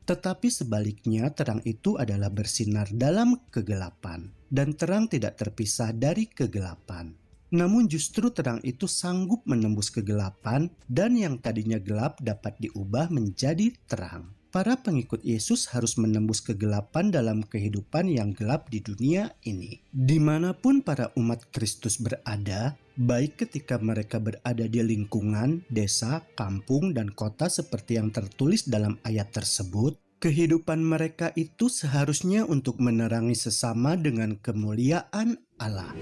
Tetapi sebaliknya, terang itu adalah bersinar dalam kegelapan, dan terang tidak terpisah dari kegelapan. Namun justru terang itu sanggup menembus kegelapan, dan yang tadinya gelap dapat diubah menjadi terang. Para pengikut Yesus harus menembus kegelapan dalam kehidupan yang gelap di dunia ini. Dimanapun para umat Kristus berada, baik ketika mereka berada di lingkungan, desa, kampung, dan kota seperti yang tertulis dalam ayat tersebut, kehidupan mereka itu seharusnya untuk menerangi sesama dengan kemuliaan Allah.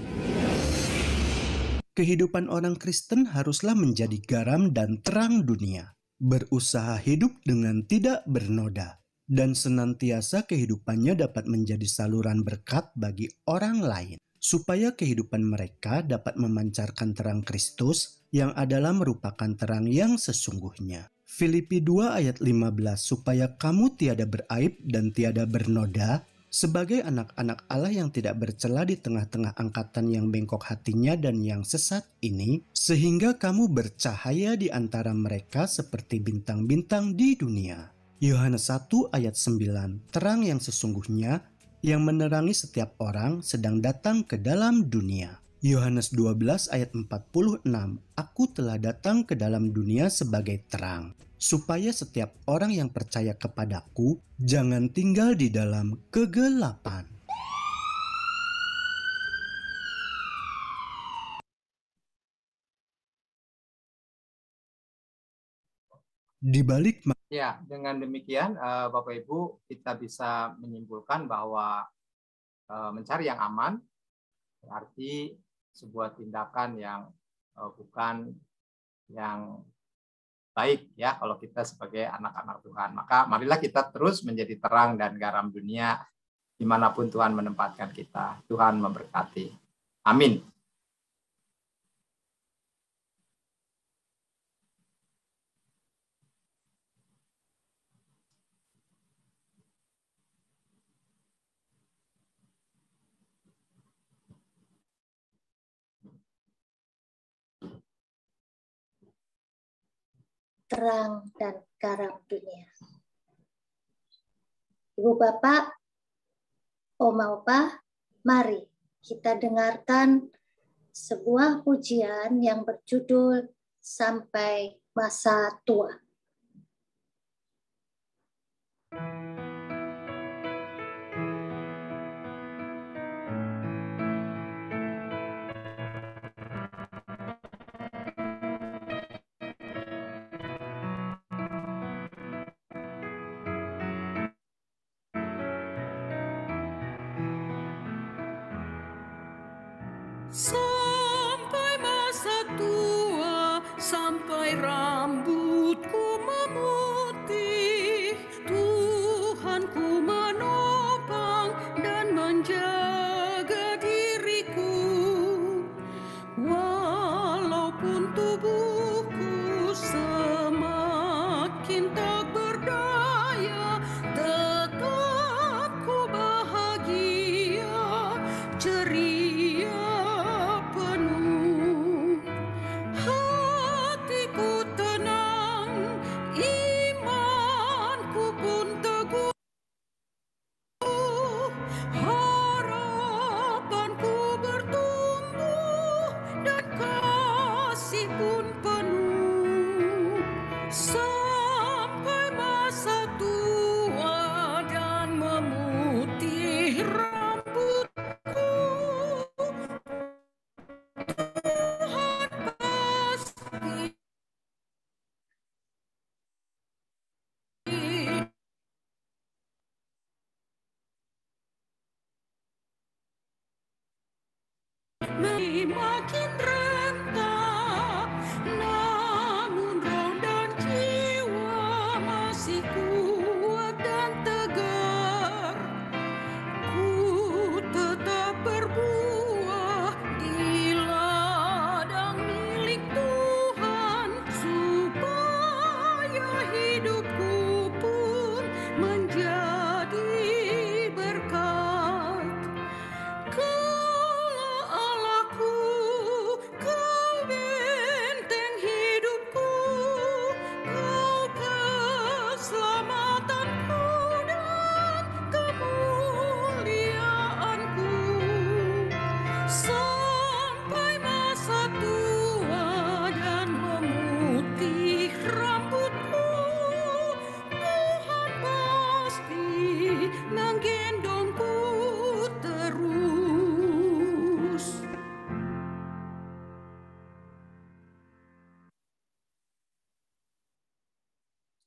Kehidupan orang Kristen haruslah menjadi garam dan terang dunia, berusaha hidup dengan tidak bernoda, dan senantiasa kehidupannya dapat menjadi saluran berkat bagi orang lain, supaya kehidupan mereka dapat memancarkan terang Kristus yang adalah merupakan terang yang sesungguhnya. Filipi 2 ayat 15, supaya kamu tiada beraib dan tiada bernoda, sebagai anak-anak Allah yang tidak bercela di tengah-tengah angkatan yang bengkok hatinya dan yang sesat ini, sehingga kamu bercahaya di antara mereka seperti bintang-bintang di dunia. Yohanes 1 ayat 9, terang yang sesungguhnya yang menerangi setiap orang sedang datang ke dalam dunia. Yohanes 12 ayat 46, aku telah datang ke dalam dunia sebagai terang, supaya setiap orang yang percaya kepadaku jangan tinggal di dalam kegelapan. Di balik Ya, dengan demikian Bapak Ibu kita bisa menyimpulkan bahwa mencari yang aman berarti sebuah tindakan yang bukan yang baik ya kalau kita sebagai anak-anak Tuhan. Maka marilah kita terus menjadi terang dan garam dunia dimanapun Tuhan menempatkan kita. Tuhan memberkati. Amin. terang dan garam dunia. Ibu Bapak, Oma Opa, mari kita dengarkan sebuah pujian yang berjudul Sampai Masa Tua. Sampai masa tua, sampai rambutku memutih, Tuhanku menopang dan menjaga diriku. Walaupun tubuhku semakin tak berdaya, tetap ku bahagia, ceria. Makin rentah, namun roh dan jiwa masih kuat dan tegar. Ku tetap berbuah di ladang milik Tuhan, supaya hidupku pun menjadi berkat.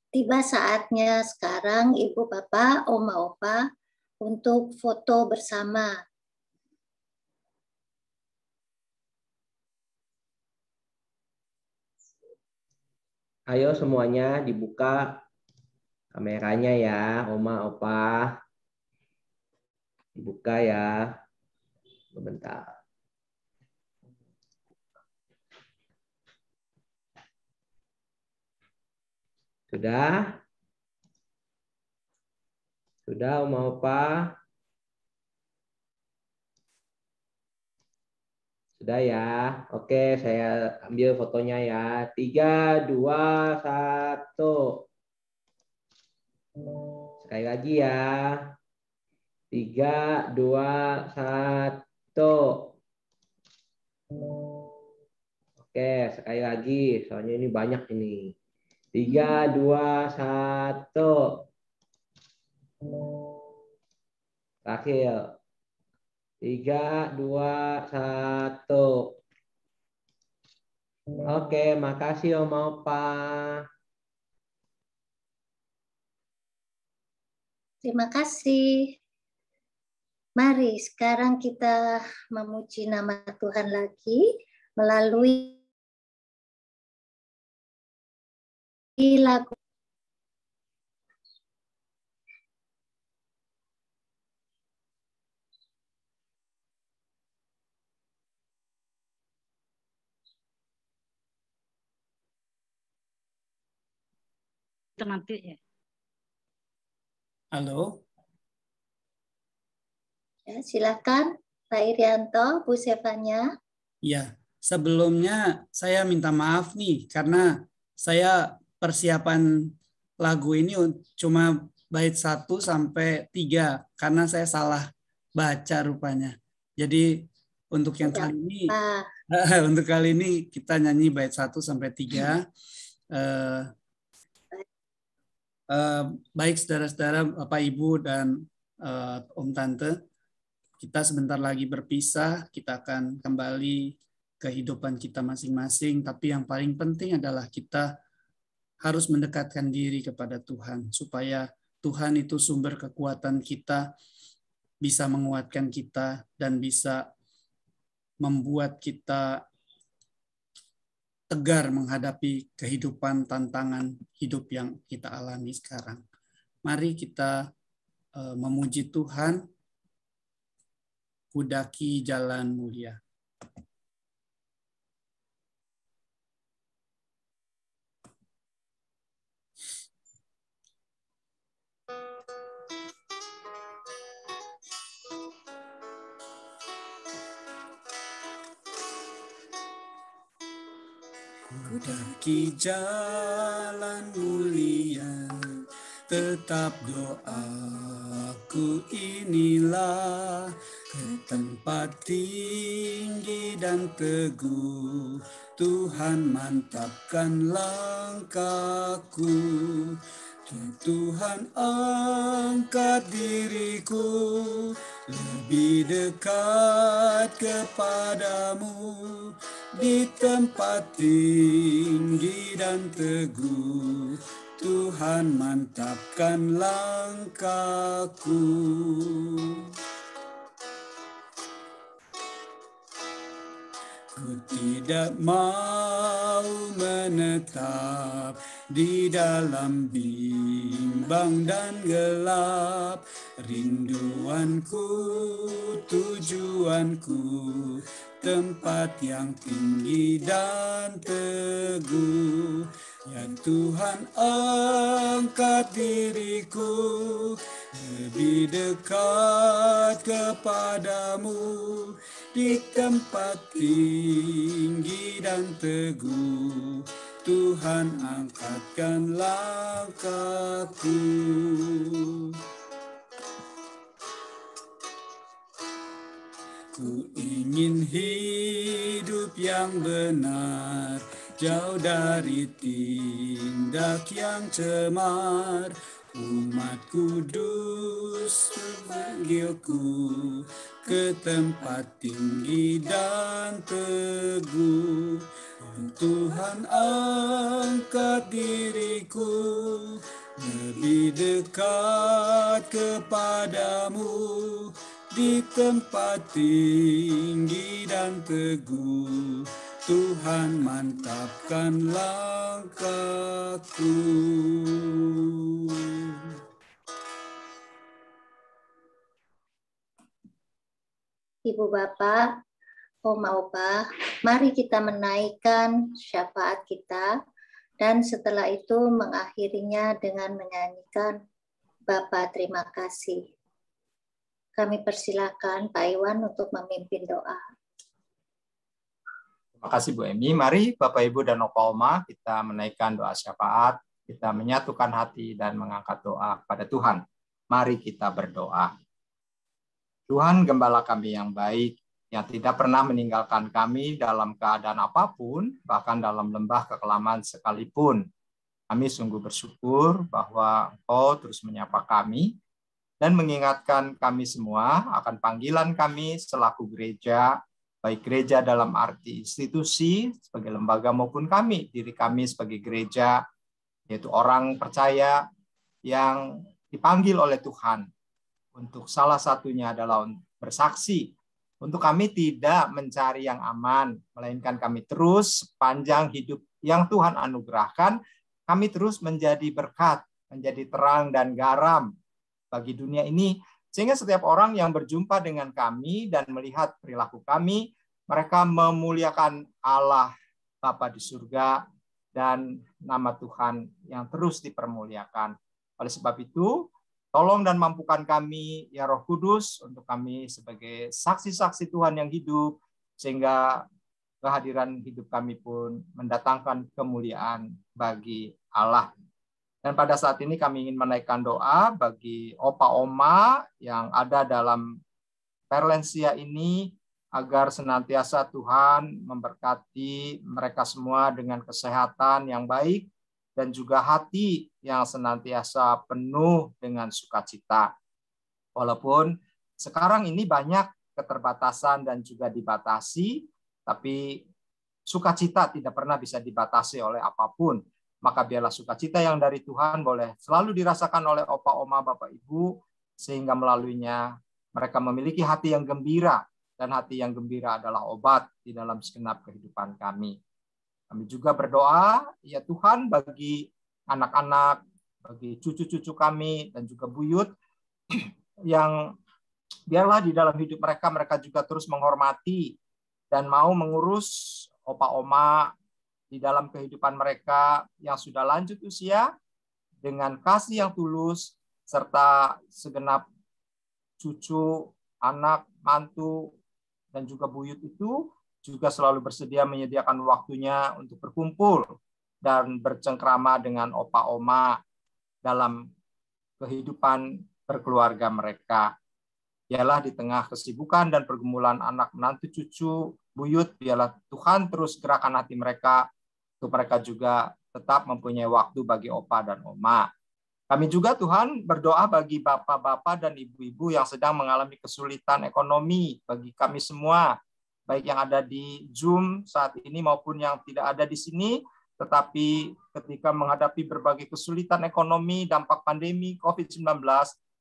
Tiba saatnya sekarang Ibu Bapak, Oma Opa untuk foto bersama. Ayo semuanya dibuka kameranya ya, Oma Opa. Dibuka ya. Sebentar. Sudah? Sudah, Oma Opa? Sudah ya? Oke, saya ambil fotonya ya. 3, 2, 1. Sekali lagi ya. 3, 2, 1. Oke, sekali lagi. Soalnya ini banyak ini. 3, 2, 1. Terakhir. 3, 2, 1. Oke, makasih Oma Opa. Terima kasih. Mari sekarang kita memuji nama Tuhan lagi melalui lagu. Nanti ya. Halo. Ya, silakan Pak Irianto, Bu Sevanya. Ya, sebelumnya saya minta maaf nih karena saya persiapan lagu ini cuma bait 1 sampai 3 karena saya salah baca rupanya. Jadi untuk yang kali ini untuk kali ini kita nyanyi bait 1 sampai 3. Baik saudara-saudara, Bapak Ibu dan Om Tante, kita sebentar lagi berpisah, kita akan kembali kehidupan kita masing-masing, tapi yang paling penting adalah kita harus mendekatkan diri kepada Tuhan, supaya Tuhan itu sumber kekuatan kita, bisa menguatkan kita, dan bisa membuat kita tegar menghadapi kehidupan tantangan hidup yang kita alami sekarang. Mari kita memuji Tuhan, kudaki jalan mulia. Kudaki jalan mulia, tetap doaku inilah, ke tempat tinggi dan teguh, Tuhan mantapkan langkahku. Tuhan angkat diriku, lebih dekat kepadamu, di tempat tinggi dan teguh, Tuhan mantapkan langkahku. Ku tidak mau menetap di dalam bimbang dan gelap. Rinduanku, tujuanku, tempat yang tinggi dan teguh. Ya Tuhan, angkat diriku, lebih dekat kepadamu, di tempat tinggi dan teguh, Tuhan angkatkan langkahku. Ku ingin hidup yang benar, jauh dari tindak yang cemar. Umat kudus memanggilku ke tempat tinggi dan teguh. Tuhan angkat diriku, lebih dekat kepadamu, di tempat tinggi dan teguh, Tuhan mantapkan langkahku. Ibu Bapak, Oma Opa, mari kita menaikkan syafaat kita, dan setelah itu mengakhirinya dengan menyanyikan Bapa terima kasih. Kami persilakan Pak Iwan untuk memimpin doa. Terima kasih Bu Emi. Mari Bapak Ibu dan Opa Oma kita menaikkan doa syafaat, kita menyatukan hati dan mengangkat doa kepada Tuhan. Mari kita berdoa. Tuhan Gembala kami yang baik, yang tidak pernah meninggalkan kami dalam keadaan apapun, bahkan dalam lembah kekelaman sekalipun. Kami sungguh bersyukur bahwa Engkau terus menyapa kami dan mengingatkan kami semua akan panggilan kami selaku gereja, baik gereja dalam arti institusi sebagai lembaga maupun diri kami sebagai gereja, yaitu orang percaya yang dipanggil oleh Tuhan. Untuk salah satunya adalah bersaksi. Untuk kami tidak mencari yang aman, melainkan kami terus sepanjang hidup yang Tuhan anugerahkan, kami terus menjadi berkat, menjadi terang dan garam bagi dunia ini, sehingga setiap orang yang berjumpa dengan kami dan melihat perilaku kami, mereka memuliakan Allah Bapa di surga dan nama Tuhan yang terus dipermuliakan. Oleh sebab itu, tolong dan mampukan kami, ya Roh Kudus, untuk kami sebagai saksi-saksi Tuhan yang hidup, sehingga kehadiran hidup kami pun mendatangkan kemuliaan bagi Allah. Dan pada saat ini kami ingin menaikkan doa bagi opa oma yang ada dalam Perlensia ini, agar senantiasa Tuhan memberkati mereka semua dengan kesehatan yang baik dan juga hati yang senantiasa penuh dengan sukacita. Walaupun sekarang ini banyak keterbatasan dan juga dibatasi, tapi sukacita tidak pernah bisa dibatasi oleh apapun. Maka biarlah sukacita yang dari Tuhan boleh selalu dirasakan oleh opa, oma, bapak, ibu, sehingga melaluinya mereka memiliki hati yang gembira, dan hati yang gembira adalah obat di dalam segenap kehidupan kami. Kami juga berdoa, ya Tuhan, bagi anak-anak, bagi cucu-cucu kami, dan juga buyut, yang biarlah di dalam hidup mereka, mereka juga terus menghormati dan mau mengurus opa, oma di dalam kehidupan mereka yang sudah lanjut usia, dengan kasih yang tulus, serta segenap cucu, anak, mantu, dan juga buyut itu juga selalu bersedia menyediakan waktunya untuk berkumpul dan bercengkrama dengan opa, oma dalam kehidupan berkeluarga mereka. Biarlah di tengah kesibukan dan pergumulan anak, menantu, cucu, buyut, biarlah Tuhan terus gerakan hati mereka untuk mereka juga tetap mempunyai waktu bagi opa dan oma. Kami juga Tuhan berdoa bagi bapak-bapak dan ibu-ibu yang sedang mengalami kesulitan ekonomi, bagi kami semua, baik yang ada di Zoom saat ini maupun yang tidak ada di sini, tetapi ketika menghadapi berbagai kesulitan ekonomi, dampak pandemi COVID-19,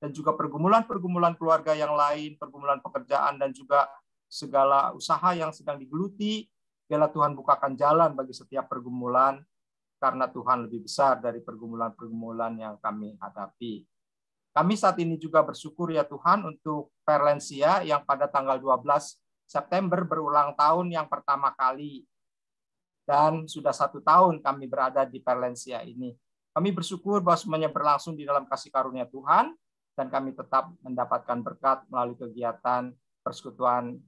dan juga pergumulan-pergumulan keluarga yang lain, pergumulan pekerjaan, dan juga segala usaha yang sedang digeluti, biarlah Tuhan bukakan jalan bagi setiap pergumulan, karena Tuhan lebih besar dari pergumulan-pergumulan yang kami hadapi. Kami saat ini juga bersyukur ya Tuhan untuk Perlensia yang pada tanggal 12 September berulang tahun yang pertama kali. Dan sudah 1 tahun kami berada di Perlensia ini. Kami bersyukur bahwa semuanya berlangsung di dalam kasih karunia Tuhan, dan kami tetap mendapatkan berkat melalui kegiatan persekutuan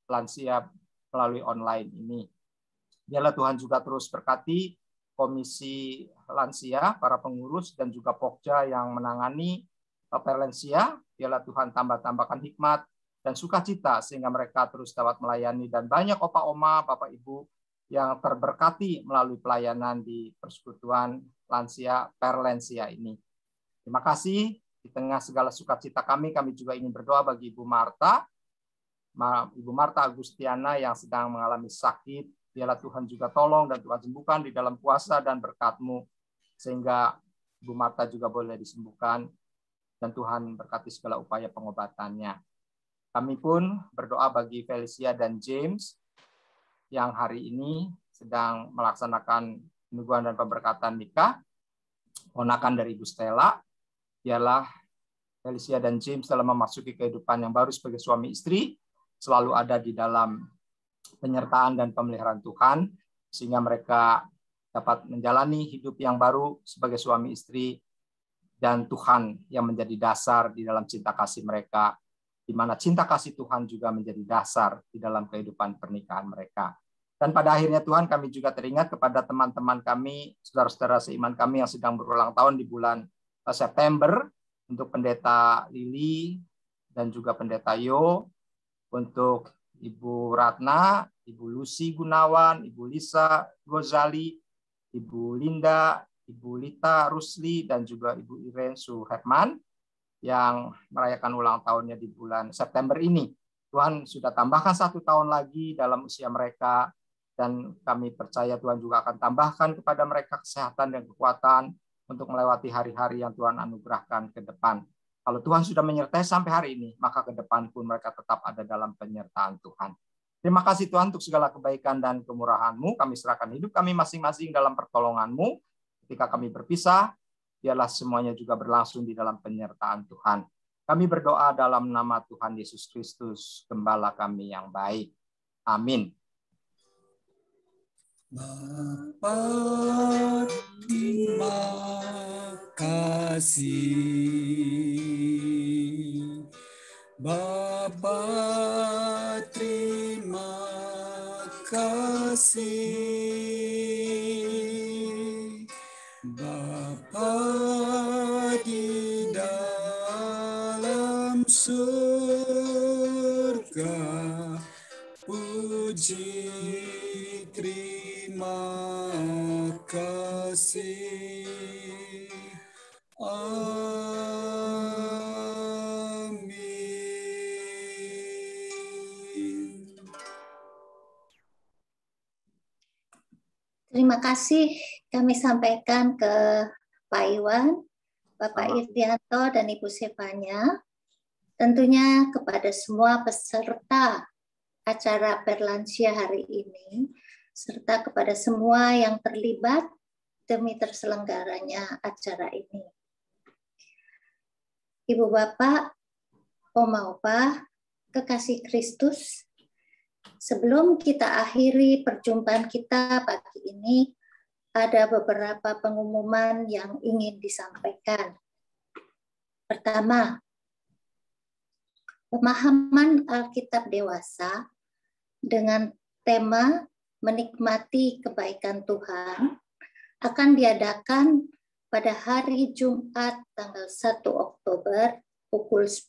lansia melalui online ini. Biarlah Tuhan juga terus berkati Komisi Lansia, para pengurus, dan juga Pokja yang menangani Perlensia. Biarlah Tuhan tambahkan hikmat dan sukacita sehingga mereka terus dapat melayani, dan banyak opa, oma, bapak, ibu yang terberkati melalui pelayanan di persekutuan lansia Perlensia ini. Terima kasih. Di tengah segala sukacita kami juga ingin berdoa bagi Ibu Marta Agustiana yang sedang mengalami sakit. Biarlah Tuhan juga tolong dan Tuhan sembuhkan di dalam kuasa dan berkat-Mu, sehingga Ibu Marta juga boleh disembuhkan, dan Tuhan berkati segala upaya pengobatannya. Kami pun berdoa bagi Felicia dan James yang hari ini sedang melaksanakan peneguhan dan pemberkatan nikah, ponakan dari Ibu Stella. Biarlah Felicia dan James dalam memasuki kehidupan yang baru sebagai suami istri selalu ada di dalam penyertaan dan pemeliharaan Tuhan, sehingga mereka dapat menjalani hidup yang baru sebagai suami istri, dan Tuhan yang menjadi dasar di dalam cinta kasih mereka, di mana cinta kasih Tuhan juga menjadi dasar di dalam kehidupan pernikahan mereka. Dan pada akhirnya Tuhan, kami juga teringat kepada teman-teman kami, saudara-saudara seiman kami yang sedang berulang tahun di bulan September, untuk Pendeta Lili dan juga Pendeta Yo, untuk Ibu Ratna, Ibu Lucy Gunawan, Ibu Lisa Gozali, Ibu Linda, Ibu Lita Rusli, dan juga Ibu Irene Suherman yang merayakan ulang tahunnya di bulan September ini. Tuhan sudah tambahkan 1 tahun lagi dalam usia mereka, dan kami percaya Tuhan juga akan tambahkan kepada mereka kesehatan dan kekuatan untuk melewati hari-hari yang Tuhan anugerahkan ke depan. Kalau Tuhan sudah menyertai sampai hari ini, maka ke depan pun mereka tetap ada dalam penyertaan Tuhan. Terima kasih Tuhan untuk segala kebaikan dan kemurahan-Mu. Kami serahkan hidup kami masing-masing dalam pertolongan-Mu. Ketika kami berpisah, biarlah semuanya juga berlangsung di dalam penyertaan Tuhan. Kami berdoa dalam nama Tuhan Yesus Kristus, Gembala kami yang baik. Amin. Bapa, terima kasih. Bapa, terima kasih. surga, puji terima kasih. Amin. Terima kasih kami sampaikan ke Pak Iwan, Bapak Irdianto, dan Ibu Sevanya. Tentunya kepada semua peserta acara Perlansia hari ini, serta kepada semua yang terlibat demi terselenggaranya acara ini. Ibu Bapak, Oma Opa, kekasih Kristus, sebelum kita akhiri perjumpaan kita pagi ini, ada beberapa pengumuman yang ingin disampaikan. Pertama, pemahaman Alkitab dewasa dengan tema menikmati kebaikan Tuhan akan diadakan pada hari Jumat tanggal 1 Oktober pukul 10.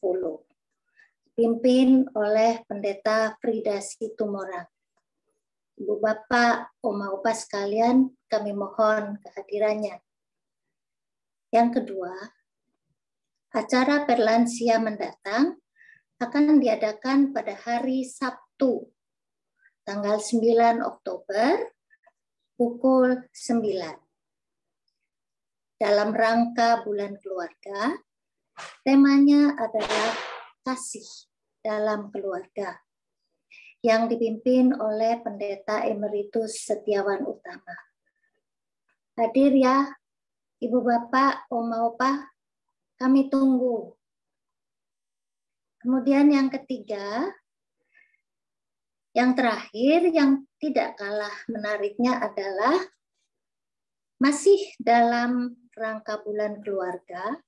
Dipimpin oleh Pendeta Frida Situmorang. Ibu Bapak, Oma Opa sekalian, kami mohon kehadirannya. Yang kedua, acara Perlansia mendatang akan diadakan pada hari Sabtu, tanggal 9 Oktober, pukul 9. Dalam rangka Bulan Keluarga, temanya adalah kasih dalam keluarga, yang dipimpin oleh Pendeta Emeritus Setiawan Utama. Hadir ya, Ibu Bapak, Oma Opa, kami tunggu. Kemudian yang ketiga, yang terakhir, yang tidak kalah menariknya adalah masih dalam rangka Bulan Keluarga,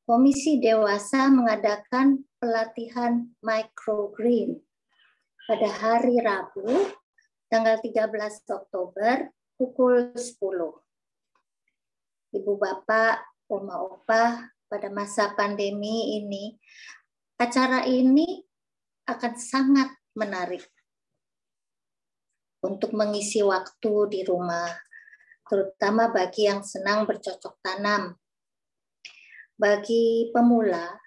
Komisi Dewasa mengadakan pelatihan microgreen pada hari Rabu, tanggal 13 Oktober, pukul 10. Ibu Bapak, Oma Opa, pada masa pandemi ini, acara ini akan sangat menarik untuk mengisi waktu di rumah, terutama bagi yang senang bercocok tanam. Bagi pemula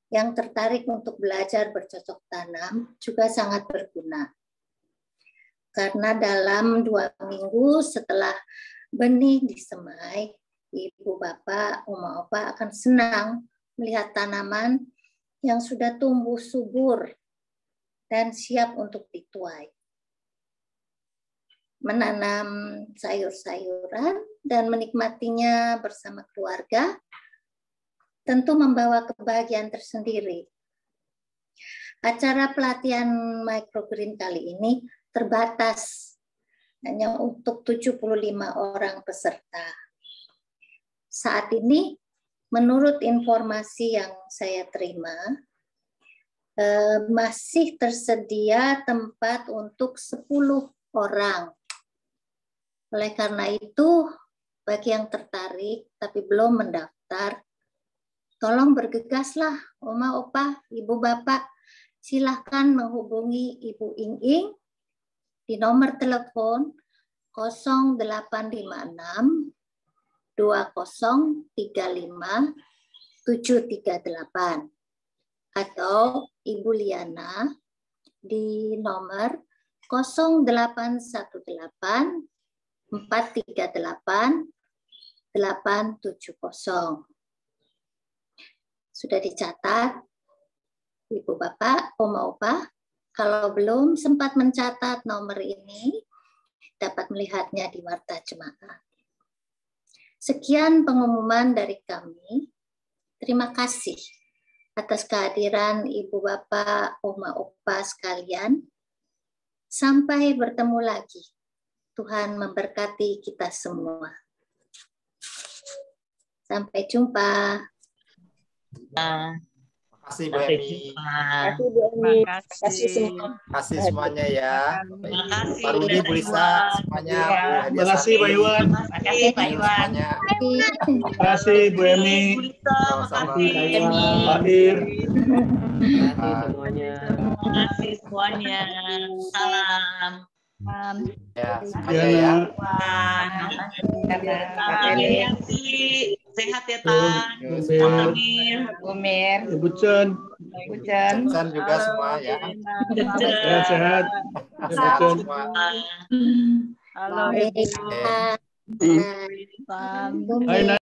yang tertarik untuk belajar bercocok tanam juga sangat berguna. Karena dalam 2 minggu setelah benih disemai, Ibu Bapak, Oma Opa akan senang melihat tanaman yang sudah tumbuh subur dan siap untuk dituai. Menanam sayur-sayuran dan menikmatinya bersama keluarga tentu membawa kebahagiaan tersendiri. Acara pelatihan microgreen kali ini terbatas hanya untuk 75 orang peserta. Saat ini, menurut informasi yang saya terima, masih tersedia tempat untuk 10 orang. Oleh karena itu, bagi yang tertarik tapi belum mendaftar, tolong bergegaslah, Oma Opa, Ibu Bapak, silahkan menghubungi Ibu Ing-Ing di nomor telepon 0856 2035 738 atau Ibu Liana di nomor 0818 438 870. Sudah dicatat, Ibu Bapak, Oma Opa? Kalau belum sempat mencatat nomor ini, dapat melihatnya di Warta Jemaat. Sekian pengumuman dari kami. Terima kasih atas kehadiran Ibu Bapak, Oma Opa sekalian. Sampai bertemu lagi. Tuhan memberkati kita semua. Sampai jumpa. Kasih Bu Emi. Kasih Bu Emi. Makasih. Kasih semua. Kasih semuanya ya. Makasih. Pak Rudi, Bu Lisa, semuanya. Ya. Bu Nadia Makasih Pak Sani, Iwan. Makasih Pak Iwan. semuanya. Makasih Bu Emi. Sama-sama. Makasih Pak Iwan. Pak Ir. Makasih semuanya. Makasih semuanya. Salam. Ya, Ya, semuanya ya. Nak. Pak Yanti, sehat ya Tak. Bu Mir. Amir. Ibu Cen. Cen juga semua ya. Sehat-sehat. Ya, Bu Sehat Cen. semua. Halo Oke. Ibu. Baik. Hai, Nak.